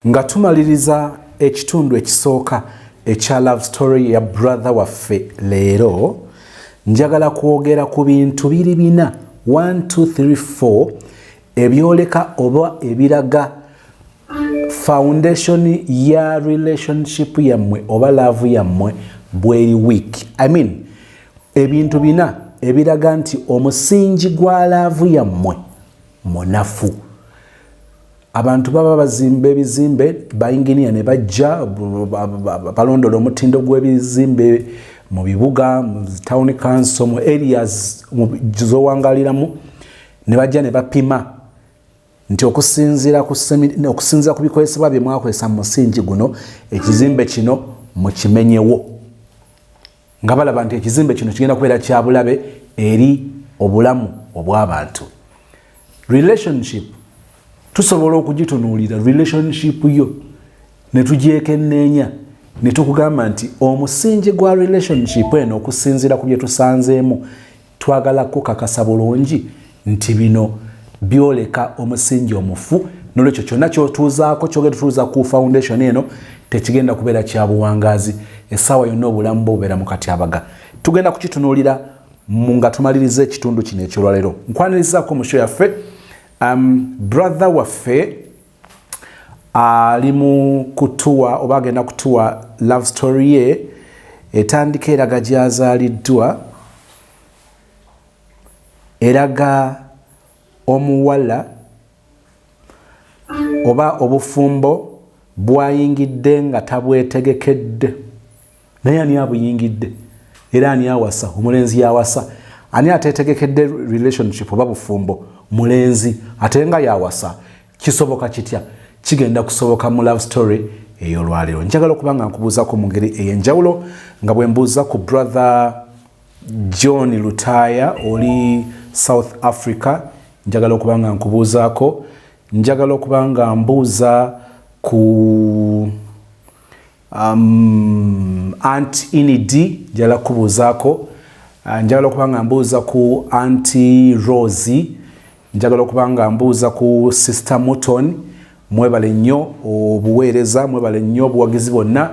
Nga tumaliriza ekitundu ekisooka ekya love story ya brother waffe leero njagala kwogera ku bintu biri bina 1 2 3 4 ebyoleka oba ebiraga foundation ya relationship yammwe oba love yammwe bweri weak. Ebintu bina ebiraga nti omusingi gwa love yammwe munafu. Abantu baba bazimba ebizimbe bainginia ne bajja balondola omutindo gw'ebizimbe mu bibuga mu town council mu areas zowangaliramu ne bajja ne bapima nti okusinzira ku bikozesebwa bye mwakozesa mu musingi guno ekizimbe kino mukimenyewo nga balaba nti ekizimbe kino kigenda kubeera kya bulabe eri obulamu obw'abantu. Relationship tusobola okugitunuulira relationship yo ne tugyekenneenya ne tukugamba nti omusingi gwa relationship eno okusinziira ku bye tusanzeemu twagala kukakasa bulungi nti bino byoleka omusingi omufu n'olwekyo kyonna kyotuuzaako kyogera tutuuza ku foundation eno tekigenda kubeera kya buwangaazi essaawa yonna obulamu bwo bubeera mu katyabaga. Tugenda kukitunuulira nga tumaliriza ekitundu kino ekyolwaleero. Nkwanirizaako mu show yaffe brother waffe ali mu kutuwa oba agenda kutuwa love story ye etandika eraga gyazaaliddwa, eraga omuwala oba obufumbo bwayingidde nga tabwetegekedde. Naye ani abuyingidde era ani awasa? Omulenzi yawasa. Ani atetegekedde relationship oba bufumbo? Mulenzi. Ate nga yawasa kisoboka kitya? Kigenda kusoboka mu love story ey'olwaleero. Njagala okuba nga nkubuuzaako mu ngeri ey'enjawulo nga bwe mbuuza ku brother John Lutaya oli South Africa. Njagala okuba nga nkubuuzaako. Njagala okuba nga mbuuza ku Aunt Inidi. Njagala kubuuzaako. Njagala okuba nga mbuuza ku Auntie Rosie. Njagala okuba nga mbuuza ku Sister Muton. Mwebale nnyo obuweereza, mwebale nnyo obuwagizi bwonna.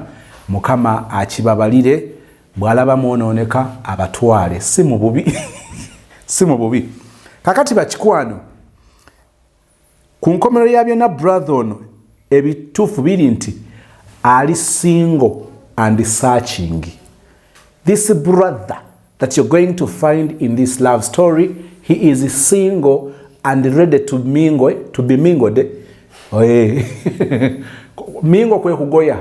Mukama akibabalire, bw'alaba mwonooneka abatwale. Si mu bubi. Si mu bubi. Kakati bakikwano, ku nkomerero ya byonna brother ono ebituufu biri nti ali single and searching. This brother that you're going to find in this love story, he is single and ready to mingle, to be mingled. Mingo kwe kugoya.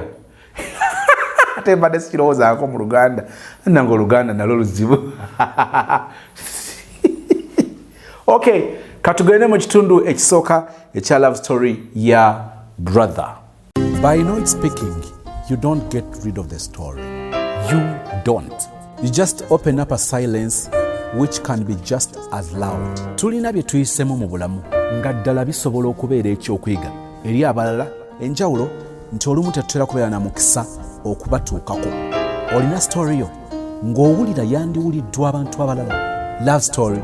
Ate mbadde sikirowoozaako mu Luganda. Nange Oluganda nalwo luzibu. Okay, katugende mu kitundu ekisooka ekya love story ya brother. By not speaking, you don't get rid of the story. You don't. You just open up a silence which can be just as loud. Tulina bye tuyisemu mu bulamu nga ddala bisobola okubeera ekyokwiga eri abalala. Enjawulo nti olumu tetutera kubeera na mukisa okubatuukako. Olina story yo ng'owulira yandiwuliddwa abantu abalala. Love story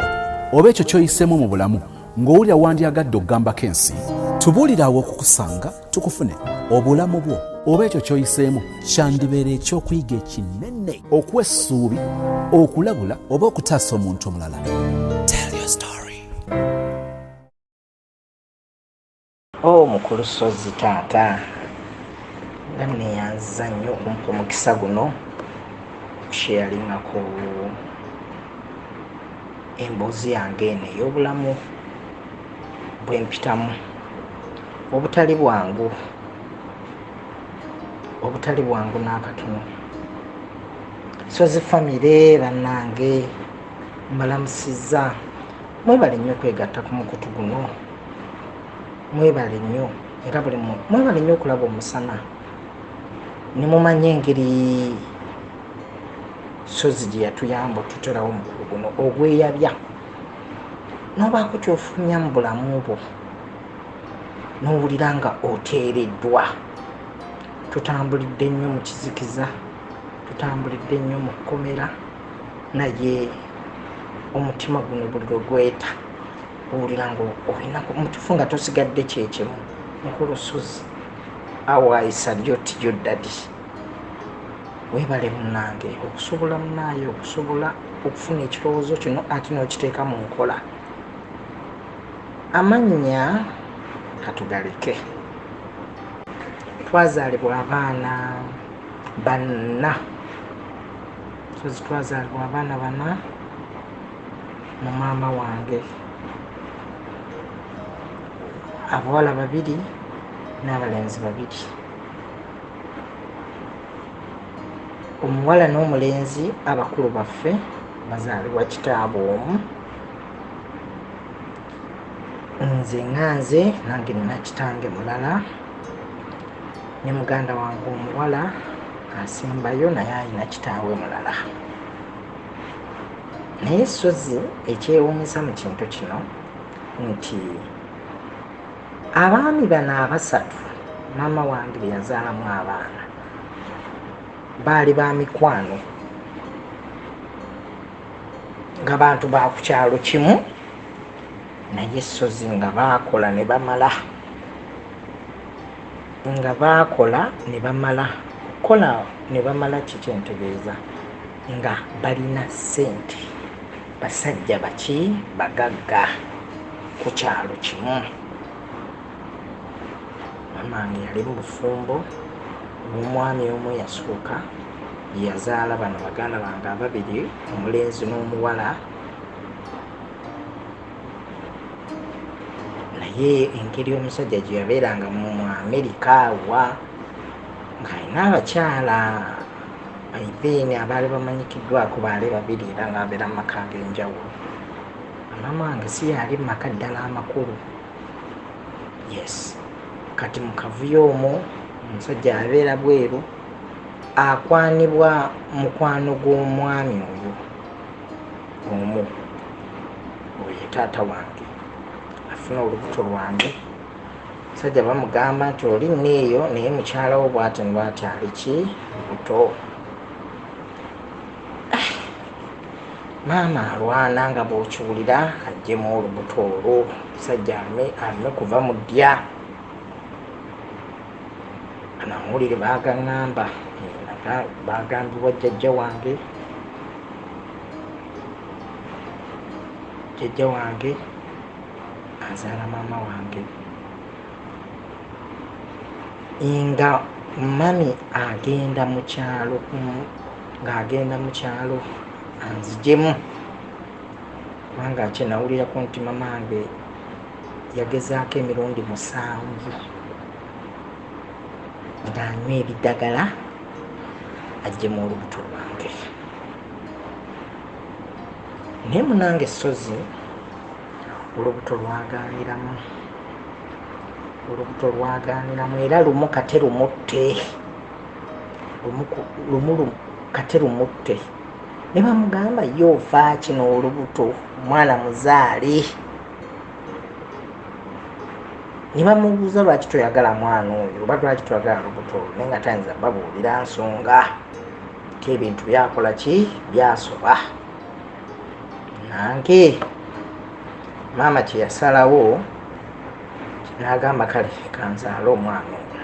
oba ekyo kyoyisemu mu bulamu ng'owulira wandyagadde okugambako ensi. Tubuulirawo okukusanga tukufune. Obulamu bwo oba ekyo kyoyiseemu kyandibeera ekyokuyiga ekinene, okuwa essuubi, okulabula oba okutaasa omuntu omulala. Tell your story. Mukulu Sozi taata nga neeyanziza nnyo okumpa omukisa guno okusharinga ku emboozi yange eno ey'obulamu bwe mpitamu obutali bwangu n'akatono. Sozi famire bannange mbalamusizza. Mwebale nnyo okwegatta ku mukutu guno. Mwebale nnyo era mwebale nnyo okulaba omusana ne mumanya engeri Sozi gye yatuyamba otuterawo omukulu guno ogweyabya n'obaako ky'ofulumya mu bulamu bwo n'owulira nga oteereddwa. Tutambulidde nnyo mu kizikiza, tutambulidde nnyo mu kkomera, naye omutima guno buli lwe gweta owulira nga olina mutufu nga tosigadde kyekimu. Mukulu Sozi awaayisa lyoti lyoddadi weebale munnange okusobola munaaye okusobola okufuna ekirowoozo kino ate n'okiteeka mu nkola. Amannya katugaleke. Twazaalibwa abaana bana, twazaalibwa abaana bana mu maama wange, abawala 2 n'abalenzi 2. Omuwala n'omulenzi abakulu baffe bazaalibwa kitaabwe omu. Nze nganze nange nina kitange mulala, ne muganda wange omuwala asembayo naye alina kitaawe mulala. Naye sozi ekyewuunyisa mu kintu kino nti abaami bano abasatu maama wange be yazaalamu abaana baali ba mikwano nga bantu ba ku kyalo kimu, naye sozi nga baakola ne bamala, kola ne bamala kikyentegeeza nga balina ssente, basajja baki bagagga ku kyalo kimu. Mamange yali mu bufumbo omwami omu yasooka yazaala bano baganda bange 2, omulenzi n'omuwala. Naye engeri omusajja gye yabeeranga mu Amerika wa ng'alina abakyala aibeeni abaali bamanyikiddwako baali 2 era ng'abeera mu maka ag'enjawulo. Maama wange si yali mu maka ddala amakulu. Yes, kati mu kavuyo omwo omusajja abeera bweru akwanibwa mukwano gw'omwami oyo omu, oyo ye taata wange, afuna olubuto lwange. Omusajja bamugamba nti oli nneeyo naye mukyala wo bw'ati bw'ati ali ki lubuto. Maama alwana nga bw'okiwulira aggyemu olubuto olwo, omusajja aleme kuva mu ddya. Amawulire baagaŋŋamba, baagambibwa jjajja wange, azaala maama wange nga mami agenda mu kyalo, ng'agenda mu kyalo anzijemu, kubanga kyenawulirako nti mama wange yagezaako emirundi 7 ng'anywa ebiddagala aggyemu olubuto lwange. Naye munange sozi olubuto lwagaaniramu era lumu kate lumutte. Ne bamugamba ye ova kino olubuto mwana muzaale. Ne bamubuuza lwaki toyagala mwana oyo oba lwaki toyagala lubuto olwo, naye nga tayinza babuulira nsonga nti ebintu byakola ki byasoba. Nange maama kye yasalawo n'agamba kale kanzaale omwana oyo.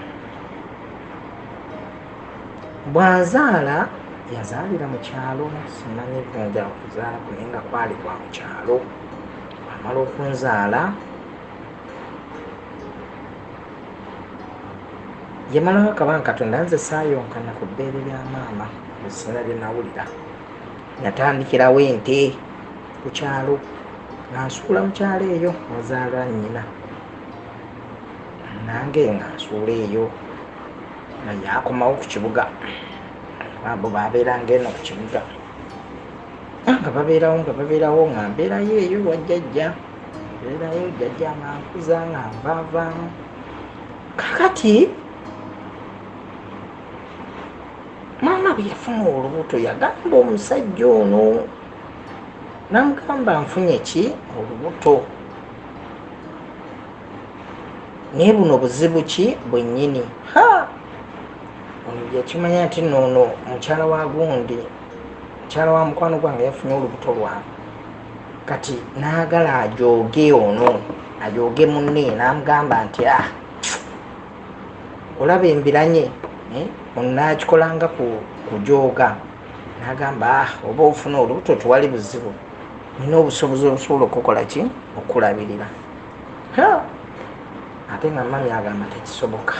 Bw'azaala yazaalira mu kyalo, simanyi kunja okuzaala naye nga kwali kwa mu kyalo. Amala okunzaala yamalawo akabanga Katonda nze saayonkana ku bbeere lya maama ebiseera bye nawulira. Natandikirawo ente ku kyalo nga nsuula mu kyalo eyo wazaala nnyina, nange nga nsuula eyo nga yakomawo ku kibuga. Abo babeeranga eno ku kibuga nga babeerawo nga mbeerayo eyo wajjajja, mbeerayo jjajja nga nkuza nga nvaavaamu. Kakati maama bwe yafuna olubuto yagamba omusajja ono, namugamba nfunye ki olubuto, naye buno buzibu ki bwennyini. Ono yakimanya nti noono mukyala wa gundi, mukyala wa mukwano gwange yafunye olubuto lwange. Kati naagala ajooge ono, ajooge munne, namugamba nti olaba embiranye onaakikolanga kujooga n'agamba oba ofuna olubuto tewali buzibu nina obusobozi obusobola okukola ki okulabirira ate nga mami agamba tekisoboka.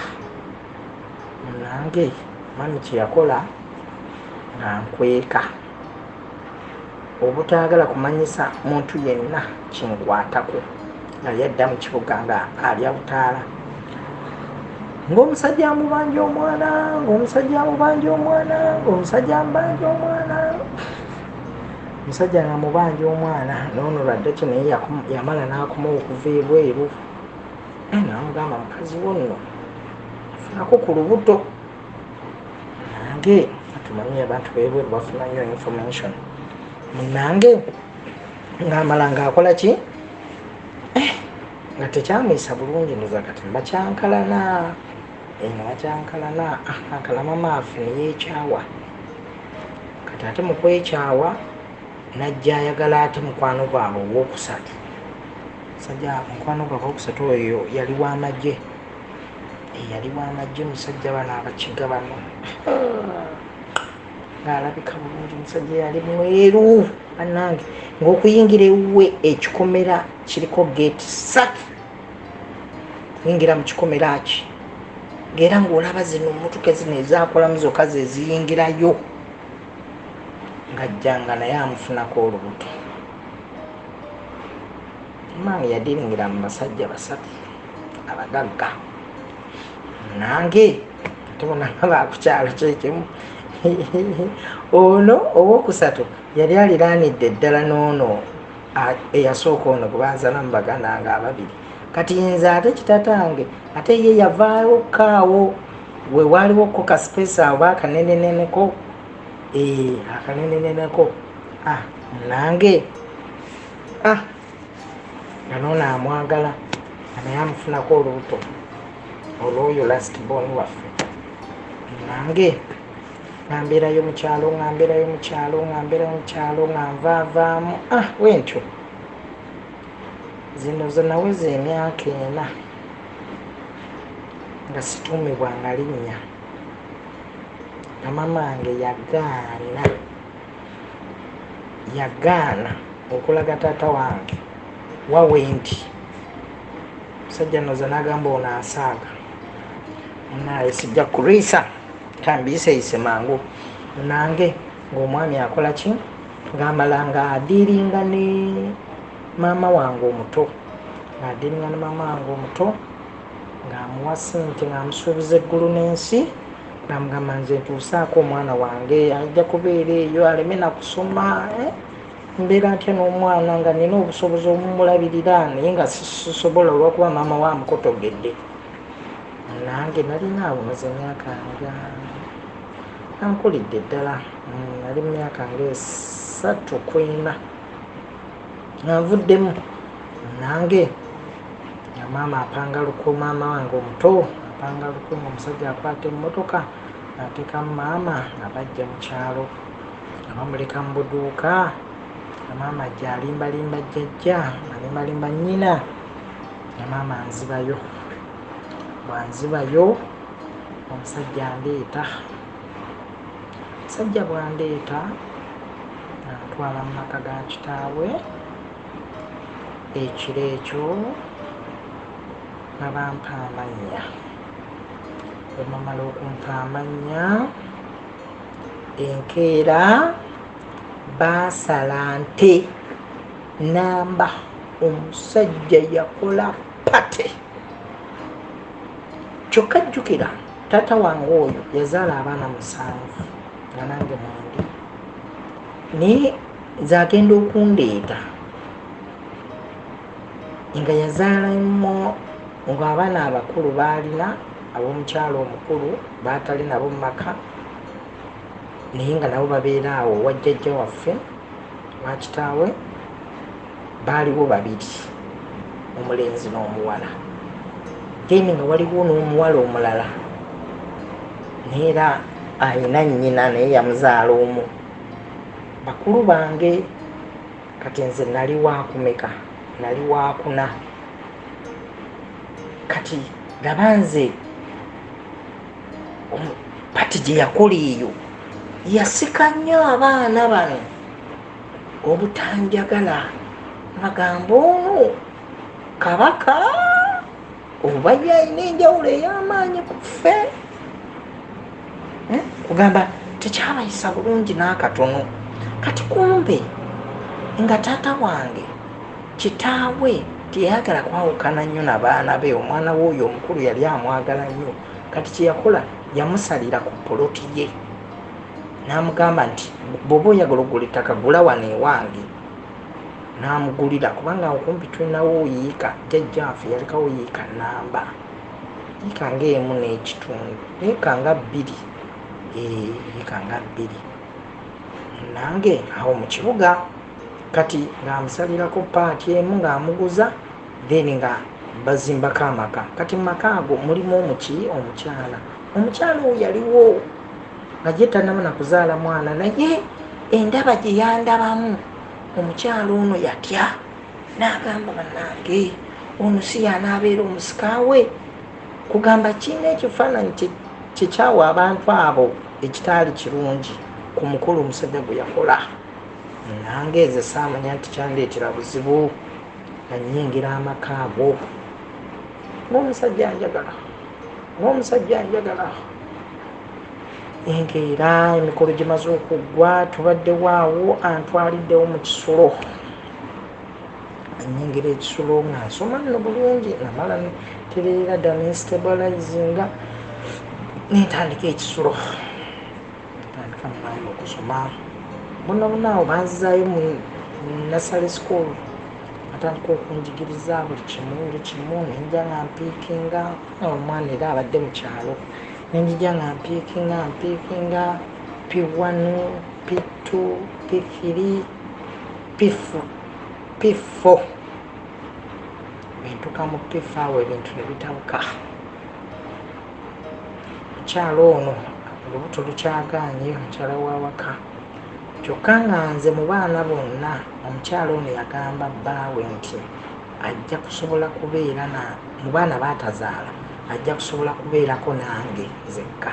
Nange mami kyeyakola nga nkweka obutaagala kumanyisa muntu yenna kinkwatako yali adda mu kibuga nga alya butaala ng'omusajja amubanja omwana ng'omusajja amubanja omwana ng'omusajja amubanja omwana omusajja ng'amubanja omwana noono lwadde ki naye yamala n'akoma okuva ebweru n'amugamba mukazi wo nno afunako ku lubuto. Nange atumanyi abantu b'ebweru bafuna nnyo information. Munange ng'amala ng'akola ki nga tekyamuyisa bulungi ndoza kati mbakyankalana nabakyankalana akalama maafe neyeekyawa kati ate mu kwekyawa najja ayagala ate mukwano gwabwe ow'okusatu musajja mukwano gwabwe ow'okusatu oyo yali w'amagye musajja bano abakiga bano ng'alabika bulungi musajja yali mweru annange ng'okuyingira ewuwe ekikomera kiriko geeti ssatu kuyingira mu kikomera ki ng'era ng'olaba zino mmotoka zino ezakolamu zokka ze ziyingirayo ng'ajjanga naye amufunako olubuto. Emange yadiringira mu basajja basatu abagagga. Nange ate bonanga baakukyalo kyekimu ono ow'okusatu yali aliraanidde ddala n'ono eyasooka ono gwe baazalamu baganda nga ababiri kati nze ate kitatange ate ye yavaayo kaawo we waliwoko ka space awo akaneneneneko akaneneneneko nange nga noono amwagala naye amufunako olubuto olwoyo last born waffe. Nange ngambeerayo mukyalo nga nvaavaamu wentyo zino zenaweza emyaka 4 nga situumibwanga linnya nga mamange yagaana okulaga taata wange wawendi musajja noza n'agamba ono asaaga naye sijja kuriisa kambiiseyise mangu. Nange ng'omwami akola ki ng'amala ng'adiiringa ne maama wange omuto ng'amuwa ssente ng'amusuubiza eggulu n'ensi ng'amugamba nze ntuusaako omwana wange ajja kubeera eyo aleme na kusoma mbeera ntya n'omwana nga nina obusobozi obumulabirira naye nga sisobola olw'okuba maama wamukotogedde. Nange nalina awo maze emyaka nga ankulidde ddala nali mu myaka nga 3 ku 4 nga nvuddemu. Nange nga maama apanga luku maama wange omuto apanga luku ng'omusajja akwata emmotoka ateekamu maama nga bajja mu kyalo nga bamuleka mu buduuka nga maama ajja alimbalimba jjajja alimbalimba nnyina nga maama anzibayo. Bwanzibayo omusajja andeeta antwala mu maka ga kitaawe ekiro ekyo nga bampa amannya. Bwe bamala okumpa amannya enkeera baasala nte namba omusajja yakola pate kyokka jjukira taata wange oyo yazaala abaana 7 nga nange 9 naye nze agenda okundeeta nga yazaalamo ng'abaana abakulu baalina ab'omukyalo omukulu baatali nabo mu maka naye nga nabo babeera awo wa jjajja waffe wa kitaawe baaliwo 2 omulenzi n'omuwala then nga waliwo n'omuwala omulala neera ayina nnyina naye yamuzaala omu. Bakulu bange kati nze nali waakumeka nali waakuna kati laba nze pati gye yakola eyo yasika nnyo abaana bano obutanjagala bagamba ono kabaka oba yalina enjawulo ey'amaanyi ku ffe kugamba tekyabayisa bulungi n'akatono. Kati kumbe nga taata wange kitaawe teyayagala kwawukana nnyo n'abaana be. Omwana w'oyo omukulu yali amwagala nnyo, kati kyeyakola yamusalira ku poloti ye n'amugamba nti bw'oba oyagala ogula ettaka gula wano ewange. N'amugulira kubanga okumpi tulinawo yiika, jjajjaffe yalekawo yiika nnamba, yiika ng'emu n'ekitundu, yiika nga 2, yiika nga 2. Nange awo mu kibuga kati ng'amusalirako paati emu ng'amuguza, then nga bazimbako amaka. Kati mu maka ago mulimu omukyala. Omukyala oyo yaliwo nga gye tannaba na kuzaala mwana, naye endaba gye yandabamu omukyala ono yatya n'agamba bannange ono si y'anaabeera omusika we. Kugamba kiina ekifaananyi kikyawa abantu abo ekitaali kirungi ku mukolo omusajja gwe yakola. Nange nze saamanya nti kyandeetera buzibu, nannyingira amaka ago ng'omusajja anjagala. Enkeera emikolo gimaze okuggwa, tubaddewo awo antwaliddewo mu kisulo, annyingira ekisulo nga nsoma nno bulungi, namala tereera ddala nestabilizinga, nentandika ekisulo, ntandika munayo okusoma. Bonna awo banzizaayo mu nasale school, atandika okunjigiriza buli kimu, nenja nga mpiikinga. Omwana era abadde mu kyalo, nenjija nga mpiikinga P1, P2, P3, P4. Bentuka mu P5 awo ebintu ne bitabuka. Mukyalo ono olubuto lukyagaanye, mukyala w'awaka. Kyokka nga nze mu baana bonna omukyala ono yagamba bbaawe nti ajja kusobola kubeera mu baana baatazaala, ajja kusobola kubeerako nange nzekka.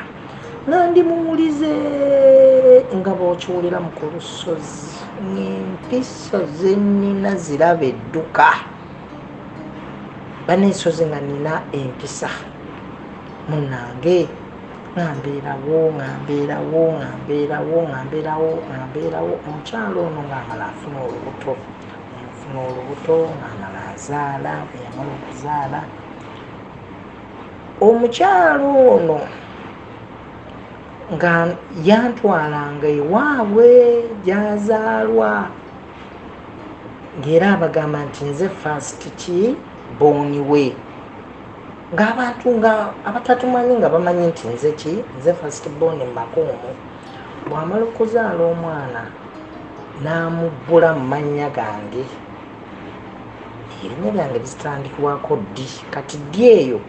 Nga ndi muwulize nga bw'okiwulira mu ku lusozi, empisa ze nnina ziraba edduka. Banensozi nga nnina empisa munnange, ngambeerawo. Omukyalo ono ng'amala afuna olubuto, ng'amala azaala. Bwe yamala okuzaala, omukyalo ono nga yantwalanga ewaabwe gy'azaalwa, ng'era abagamba nti nze fasiti booni we. Ng'abantu nga abatatumanyi nga bamanyi nti nze fasiti booni mu maka omwo. Bw'amala okuzaala omwana n'amubbula mu mannya gange, erinnya lyange lisitandikibwako ddi. Kati ddi eyo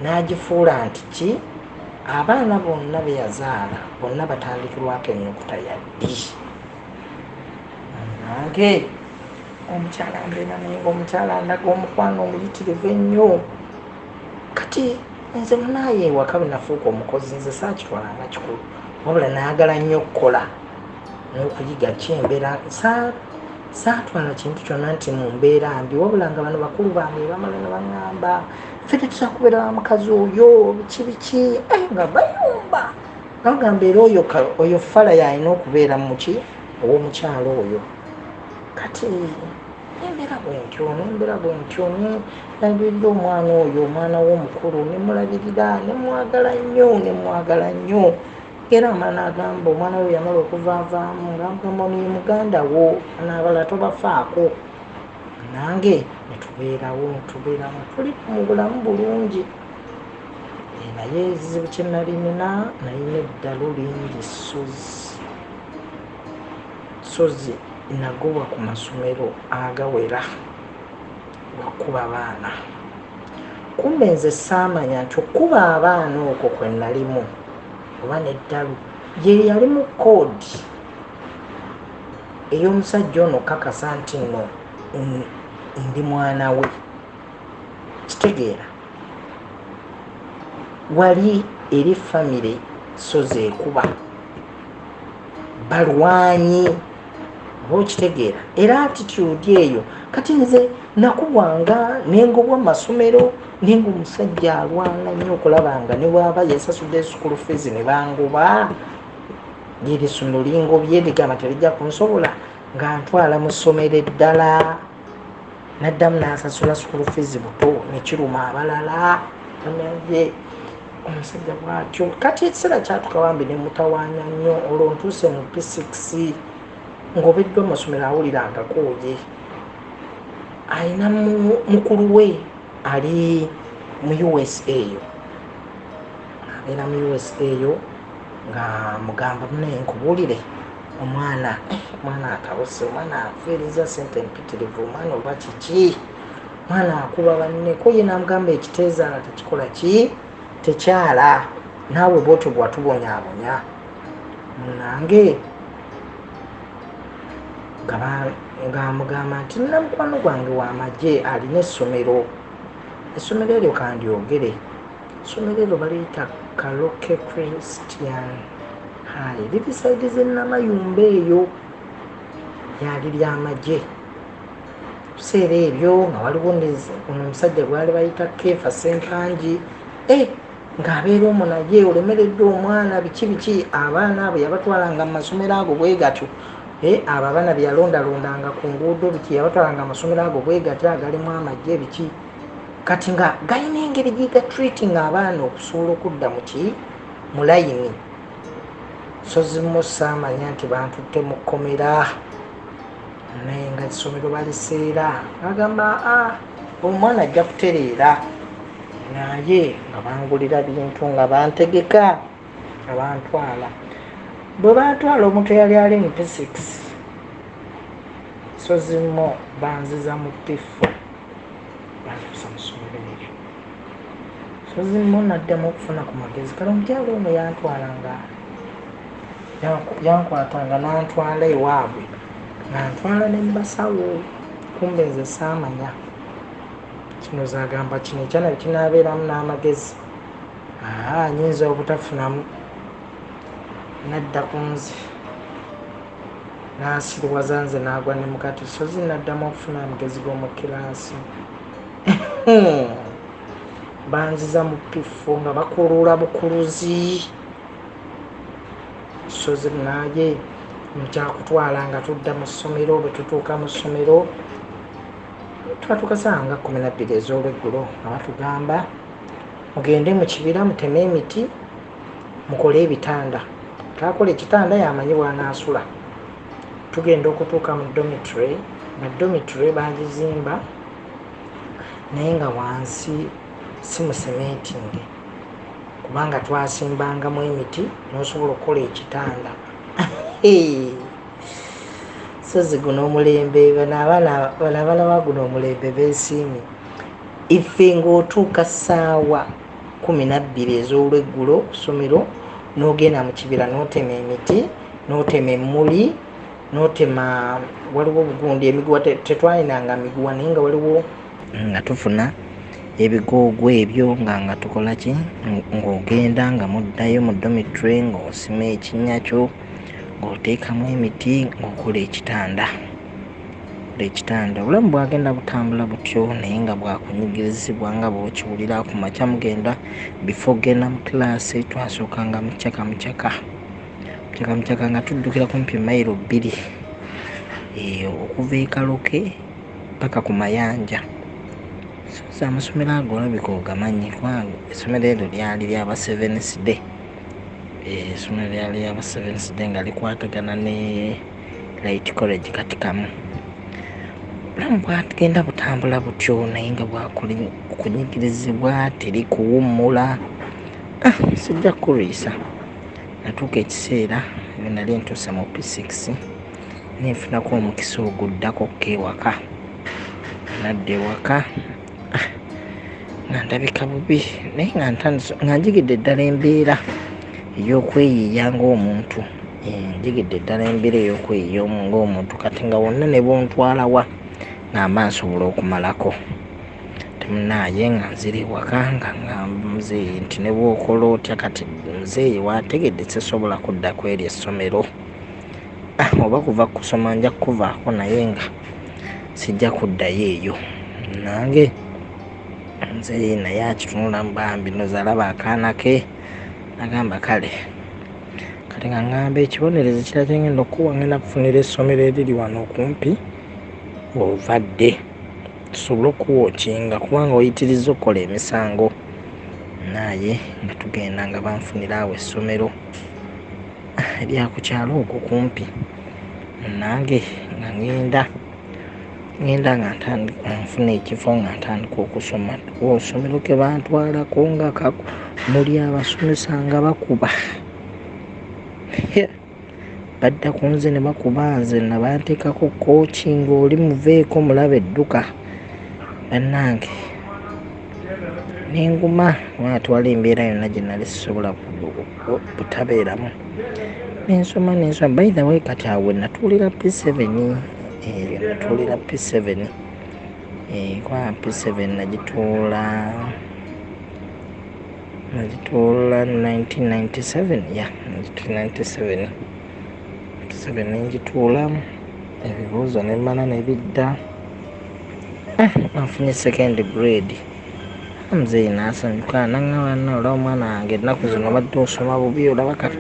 n'agifuula nti abaana bonna be yazaala bonna batandikirwako ennyukuta ya ddi. Nange omukyala mbeera naye ng'omukyala ndaga omukwano omuyitirivu ennyo. Kati nze munaaye ewaka bwe nafuuka omukozi, nze saakitwalanga kikulu, wabula naagala nnyo okukola n'okuyiga kyembeera. Saatwala kintu kyonna nti mu mbeera mbi, wabula nga bano bakulu bange bamala ne baŋŋamba ffe tetusobola kubeera wa mukazi oyo biki nga bayumba. Bagamba era oyo fala yalina okubeera muki ow'omukyalo oyo. Kati nembeera bwentyo nalabirira omwana oyo, omwana w'omukulu nemulabirira, nemwagala nnyo. Era amala n'agamba omwana we yamala okuvaavaamu, ng'amugamba ono ye muganda wo, anaabala tobafaako. Nange netubeerawo tuli mu bulamu bulungi. Naye ezibu kye nalina eddalo lingi, sozi nagobwa ku masomero agawera wakuba abaana. Kumbe nze saamanya nti okuba abaana okwo kwe nalimu oba n'eddalu ye yali mu koodi ey'omusajja ono kakasa nti nno ndi mwana we. Kitegeera wali eri famire soze ekuba balwanyi okitegeera era attitude eyo kati nze nakubwanga nengobwa masomero nenga omusajja alwana nnyo okulaba nga ne bwaba yasasudde school fees ne bangoba lyeri essomero lingobye ligamba terijja kunsobola nga ntwala mu ssomero eddala naddamu n'asasula school fees buto nekiruma abalala amaye omusajja bwatyo kati ekiseera kyatukawambi ne mutawaanya nnyo olwo ntuuse mu P6 ng'obeddwa amasomero awulira agakooye alina mukulu we ali mu USA eyo abeera mu USA eyo nga mugamba munaye nkubuulire omwana akabuse omwana afiiriza sente empitirivu omwana oba kiki omwana akuba banne ko ye namugamba ekiteezaala tekikola ki tekyala naawe bwotyo bwatubonyaabonya munange nga mugamba nti nina mukwano gwange w'amagye alina essomero eryo kandyogere essomero eryo baliyita Kaloke Christian High liri saidi z'Namayumba eyo lyali ly'amagye ebiseera ebyo nga waliwo omusajja gwali bayita Keefa Senkangi ng'abeera omwo naye olemeredde omwana biki abaana abo yabatwalanga mu masomero ago bwe gatyo abo abaana bye yalondalondanga ku nguudo biki yabatwalanga amasomero ago bwe gatyo agalimu amagye biki kati nga galina engeri gigatreating abaana okusobola okudda mu layini so zimu saamanya nti bantutte mu kkomera naye nga essomero baliseera agamba omwana ajja kutereera naye nga bangulira bintu nga bantegeka nga bantwala bwe batwala omuntu eyali ali mu P6 so zimu banziza mu P4 bantuusa mu ssomero eryo so zimu naddamu okufuna ku magezi kale omukyalo ono yantwalanga yankwatanga n'antwala ewaabwe ng'antwala ne mubasawo kumbe nze saamanya kino zagamba kino ekyana kinaabeeramu n'amagezi nyinza obutafunamu nadda ku nze n'asirwaza nze n'agwa ne mukati so zinaddamu okufuna amagezi g'omu kiraasi banziza mu P4 nga bakulula bukuluzi so zinaye mukyakutwala nga tudda mu ssomero bwe tutuuka mu ssomero twatuuka saa nga 12 ez'olweggulo nga batugamba mugende mu kibira muteme emiti mukole ebitanda twakola ekitanda yamanyi bw'anaasula tugenda okutuuka mu dormitory bagizimba naye nga wansi si mu sementingi kubanga twasimbangamu emiti n'osobola okukola ekitanda so ziguno omulembe bano waguno omulembe beesiimye ife ng'otuuka ssaawa 12 ez'olweggulo ku ssomero n'ogenda mu kibira n'otema emiti n'otema emmuli n'otema waliwo obugundi emiguwa tetwalinanga miguwa naye nga waliwo nga tufuna ebigoogwa ebyo nga tukola ki ng'ogenda nga muddayo mu dormitory ng'osima ekinnya kyo ng'oteekamu emiti ng'okola ekitanda obulamu bwagenda butambula butyo naye nga bwakunyigirizibwa nga bw'okiwulira ku makya mugenda before genda mu kilaasi twasookanga mucaka nga tuddukira kumpi mayiro 2 okuva e Kaloke paka ku Mayanja so amasomero ago olabika ogamanyi kubanga essomero eryo lyali lyaba 7th day essomero lyali lyaba 7th day nga likwatagana ne Light College kati kamu obulamu bwagenda butambula butyo naye nga bwakunyigirizibwa teri kuwummula sijja kukulwisa natuuka ekiseera nali ntuuse mu P6 nenfunako omukisa oguddako k'ewaka nadda ewaka nga ndabika bubi naye nga njigidde eddala embeera ey'okweyiiya ng'omuntu njigidde eddala embeera ey'okweyiiya ng'omuntu kati nga wonna ne bontwalawa ng'amaaso osobole okumalako temunaye nga nzira ewaka nga muzeeyi nti ne bwokola otya kati muzeeyi wategedde sisobola kudda ku eryo essomero oba kuva kusoma nja kukuvaako naye nga sijja kuddayo eyo. Nange muzeeyi naye akitunula bambi nozalaba akaana ke agamba kale kati nga ngamba ekibonerezo kirala ngenda okuwa ngenda kufunira essomero eriri wano okumpi ovadde tusobole okuwookinga kubanga oyitirizza okukola emisango. Naye nga tugenda nga banfunira awo essomero eryakukyalo okwo kumpi. Nange nga ngenda nga nfuna ekifo nga ntandika okusoma. Olusomero ke bantwalako nga muli abasomesa nga bakuba badda ku nze ne bakuba nze nabanteekako kooki ng'oli muveeko mulaba edduka bannange nenguma watwala embeera yonna gye nali sisobola butabeeramu nensoma by the way kati awo natuulira P7 natuulira P7 kwa P7 nagituula 1997 1997 P7 nengituula ebibuuzo nemmala nebidda nfunye second grade. Muzeeyi n'asanyuka naŋŋawana olaba omwana wange ennaku zino obadde osoma bubi olaba kati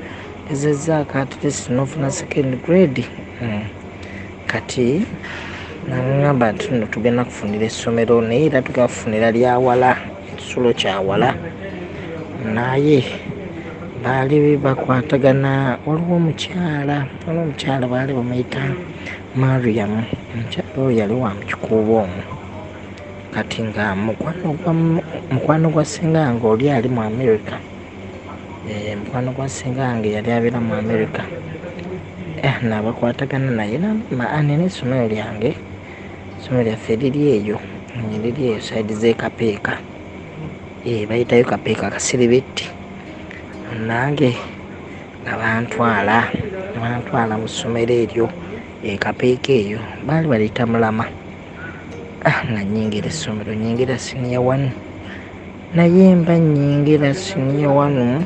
ezezzaako at least n'ofuna second grade. Kati naŋŋamba nti nno tugenda kufunira essomero naye era tugenda kufunira lyawala ekisulo kyawala. Naye baali bakwatagana waliwo omukyala baali bamuyita Mariam. Omukyala oyo yali wa mukikuubo omwo kati nga mukwano gwa ssengange oli ali mu America. Mukwano gwa ssengange yali abeera mu America. Nabakwatagana naye nina essomero lyange, essomero lyaffe riri eyo saidi z'ekapeeka bayitayo kapeeka kasiribetti. Nange nga bantwala mu ssomero eryo ekapeeka eyo baali baliyita Mulama. Nga nyingira essomero nyingira senior 1 naye mba nyingira senior 1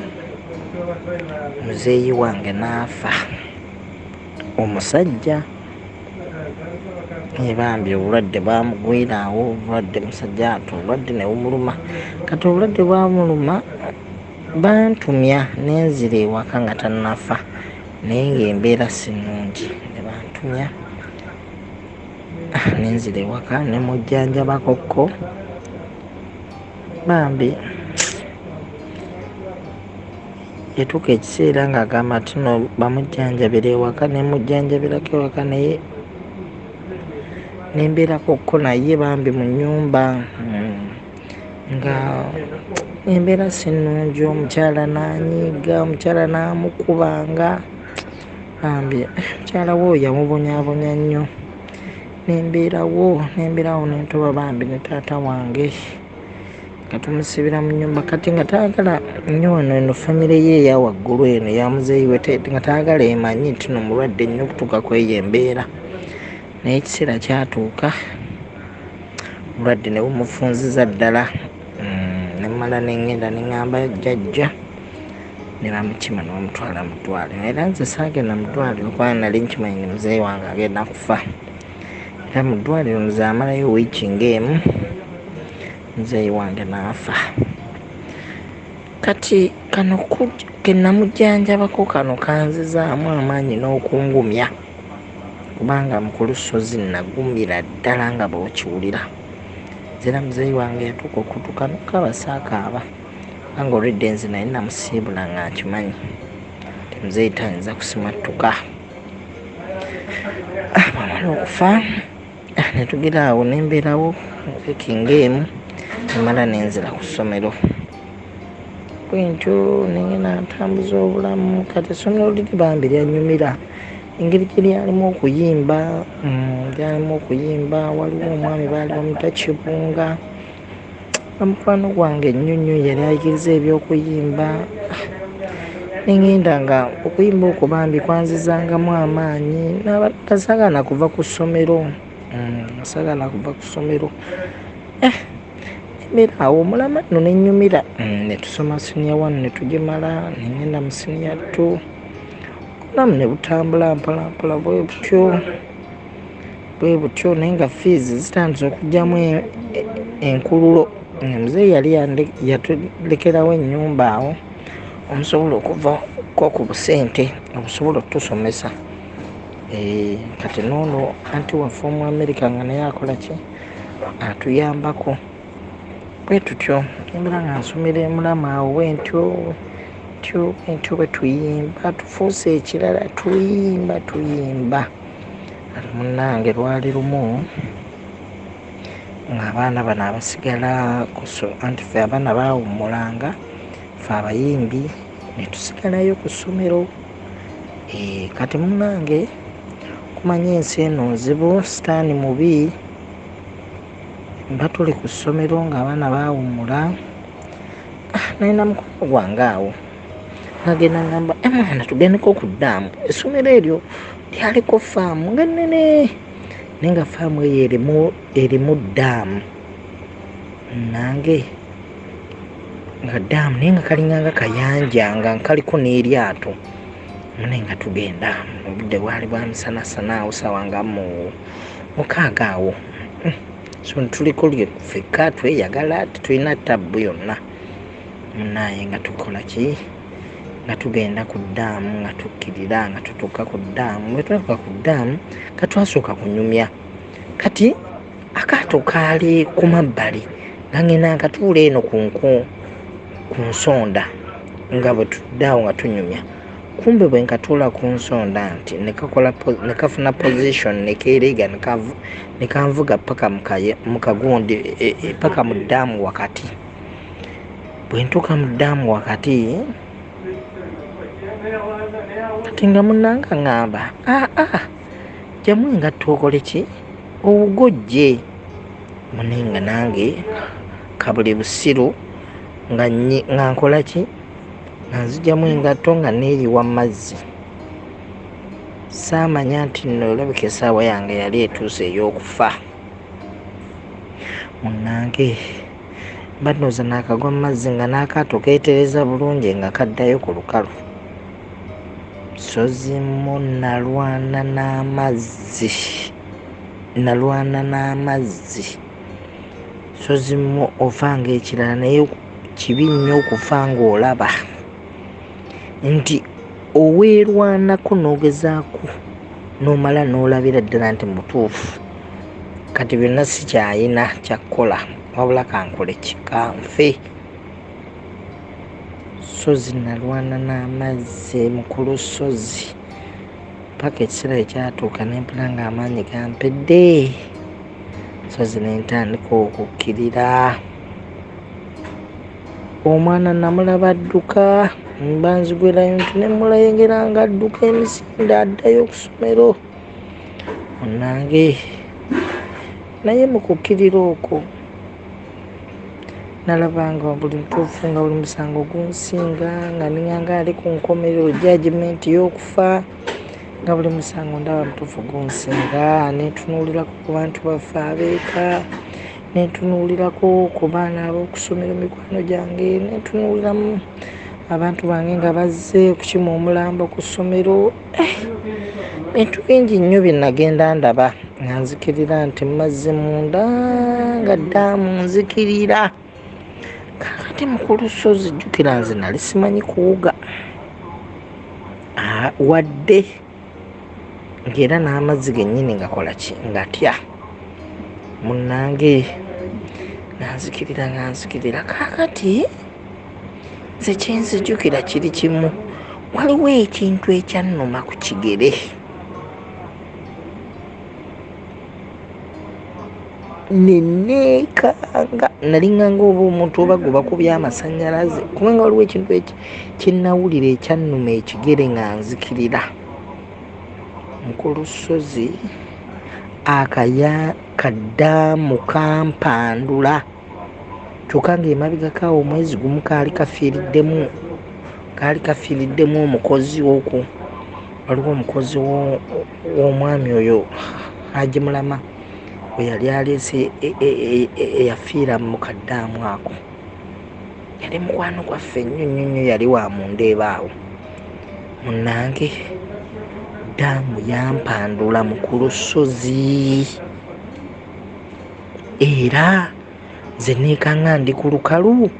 muzeeyi wange n'afa omusajja bambi obulwadde bwamugwira awo obulwadde musajja ati obulwadde ne bumuluma. Kati obulwadde bwamuluma bantumya nenzira ewaka nga tannafa naye ng'embeera si nnungi ne bantumya nenzira ewaka ne mujjanjabakokko bambi yatuuka ekiseera ng'agamba nti no bamujjanjabira ewaka ne mujjanjabirako ewaka naye nembeerakokko naye bambi mu nnyumba nga embeera si nnungi. Omukyala n'anyiiga, omukyala n'amukubanga bambi mukyala we yamubonyaabonya nnyo. Nembeerawo nentoba bambi ne taata wange nga tumusibira mu nnyumba kati nga taagala nnyo eno famire ye eya waggulu eno eya muzeeyi we nga taagala emanyi nti no mulwadde nnyo okutuuka ku eyo embeera. Naye ekiseera kyatuuka obulwadde ne bumufunziza ddala. Nemmala nengenda neŋŋamba jjajja ne bamukima ne bamutwala mu ddwaliro. Era nze saagenda mu ddwaliro kubanga nali nkimanyi ni muzeeyi wange agenda kufa. Era mu ddwaliro nze amalayo wiiki ng'emu muzeeyi wange n'afa. Kati kano ke namujjanjabako kano kanzizaamu amaanyi n'okungumya kubanga mu kulusozi nagumira ddala nga bw'okiwulira. Era muzeeyi wange yatuuka okutuuka n'okabasaakaaba kubanga olwedde nze naye namusiibula nga nkimanyi ti muzeeyi tayinza kusimattuka. Bamala okufa ne tugira awo nembeerawo wiiki ng'emu nemala nenzira ku ssomero bwentyo nengenda ntambuza obulamu. Kati essomero liri bambi lyanyumira engeri gye lyalimu okuyimba waliwo omwami baali bamuyita Kibunga mukwano gwange ennyo yali ayigiriza ebyokuyimba. Nengenda nga okuyimba okwo bambi kwanzizangamu amaanyi tasaagala kuva ku ssomero nemera awo omulama nno nenyumira ne tusoma siniya 1 ne tugimala ne ngenda mu siniya 2 omulamu ne butambula mpolampola bwe butyo naye nga fees zitandise okujjamu enkululo. Muzeeyi yali yatulekerawo ennyumba awo omusobola okuvako ku busente obusobola okutusomesa. Kati noono anti waffe omu America nga naye akola ki atuyambako bwe tutyo embera nga nsomera mulamu awo bwentyo bwe tuyimba tufuuse ekirala tuyimba. Munnange lwali lumu ng'abaana bano abasigala anti ffe abaana baawummulanga ffe abayimbi ne tusigalayo ku ssomero. Kati munnange kumanya ensi eno nzibu sitaani mubi mba tuli ku ssomero ng'abaana baawummula nalina mukono gwange awo nagenda ngamba mwana tugendeko ku ddaamu. Essomero eryo lyaliko faamu nga nnene naye nga faamu eyo erimu ddaamu nange nga ddaamu naye nga kalinganga kayanja nga kaliko n'eryato naye nga tugenda obudde bwali bwa misanasana awo sawa nga mukaaga awo so tuliko ffekka tweyagala tetulina tabbu yonna naye nga tukola ki nga tugenda ku ddaamu nga tukkirira nga tutuuka ku ddaamu. Bwe twatuuka ku ddaamu katwasooka kunyumya kati akaato kaali ku mabbali nga ngenda nkatuula eno ku nsonda nga bwe tuddaawo nga tunyumya kumbe bwe nkatuula ku nsonda nti ne kafuna position ne keeriga ne kanvuga paka mu kagundi paka mu ddaamu wakati. Bwe ntuuka mu ddaamu wakati kati nga munnanga ngamba jamu engatto okole ki obugojje munenga nange kabuli busiru nga nkola ki nga nzijamu engatto nga neeriwa mazzi. Saamanya nti nno olabika essaawa yange yali etuuse ey'okufa. Munnange badooza n'akagwa mu mazzi nga n'akaato keetereza bulungi nga kaddayo ku lukalu. Sozimu nalwana n'amazzi sozimu ofanga ekirala naye kibi nnyo okufa ng'olaba nti oweerwanako n'ogezaako n'omala n'olabira ddala nti mutuufu kati byonna sikyayina kyakkola wabula kankole kikanfe. Sozi nalwana n'amazzi mu ku lusozi paka ekiseera ekyatuuka nempula ng'amaanyi gampedde sozi nentandika okukkirira. Omwana namulaba adduka mba nzigwerayo nti nemulayengera nga adduka emisinde addayo okusomero munnange naye mu kukkirira okwo nalabanga buli mutuufu nga buli musango gunsinga nga ninganga ali ku nkomerero judgment y'okufa nga buli musango ndaba mutuufu gunsinga. Netunuulirako ku bantu baffe abeeka netunuulirako ku baana ab'okusomera mikwano gyange netunuuliramu abantu bange nga bazze okukima omulambo ku ssomero. Bintu bingi nnyo bye nagenda ndaba nga nzikirira nti mazze munda nga ddaamu nzikirira. Kakati mu ku lusozi jjukira nze nali simanyi kuwuga wadde ng'era n'amazzi gennyini ngakola ki ngatya munnange nanzikirira. Kakati nze kyenzijjukira kiri kimu waliwo ekintu ekyannuma ku kigere neneekanga nalinganga oba omuntu oba gwe bakubye amasannyalaze kubanga waliwo ekintu kyennawulira ekyannuma ekigere nga nzikirira mu ku lusozi kaddaamu kampandula kyokka ng'emabega kaawo omwezi gumu kaali kafiiriddemu omukozi okwo. Waliwo omukozi w'omwami oyo Haji Mulama bwe yali aleese eyafiira mu kaddaamu ako yali mukwano gwaffe nnyo yali wa mundeeba awo. Munnange ddaamu yampandula mu ku lusozi era nze neekanga ndi ku lukalu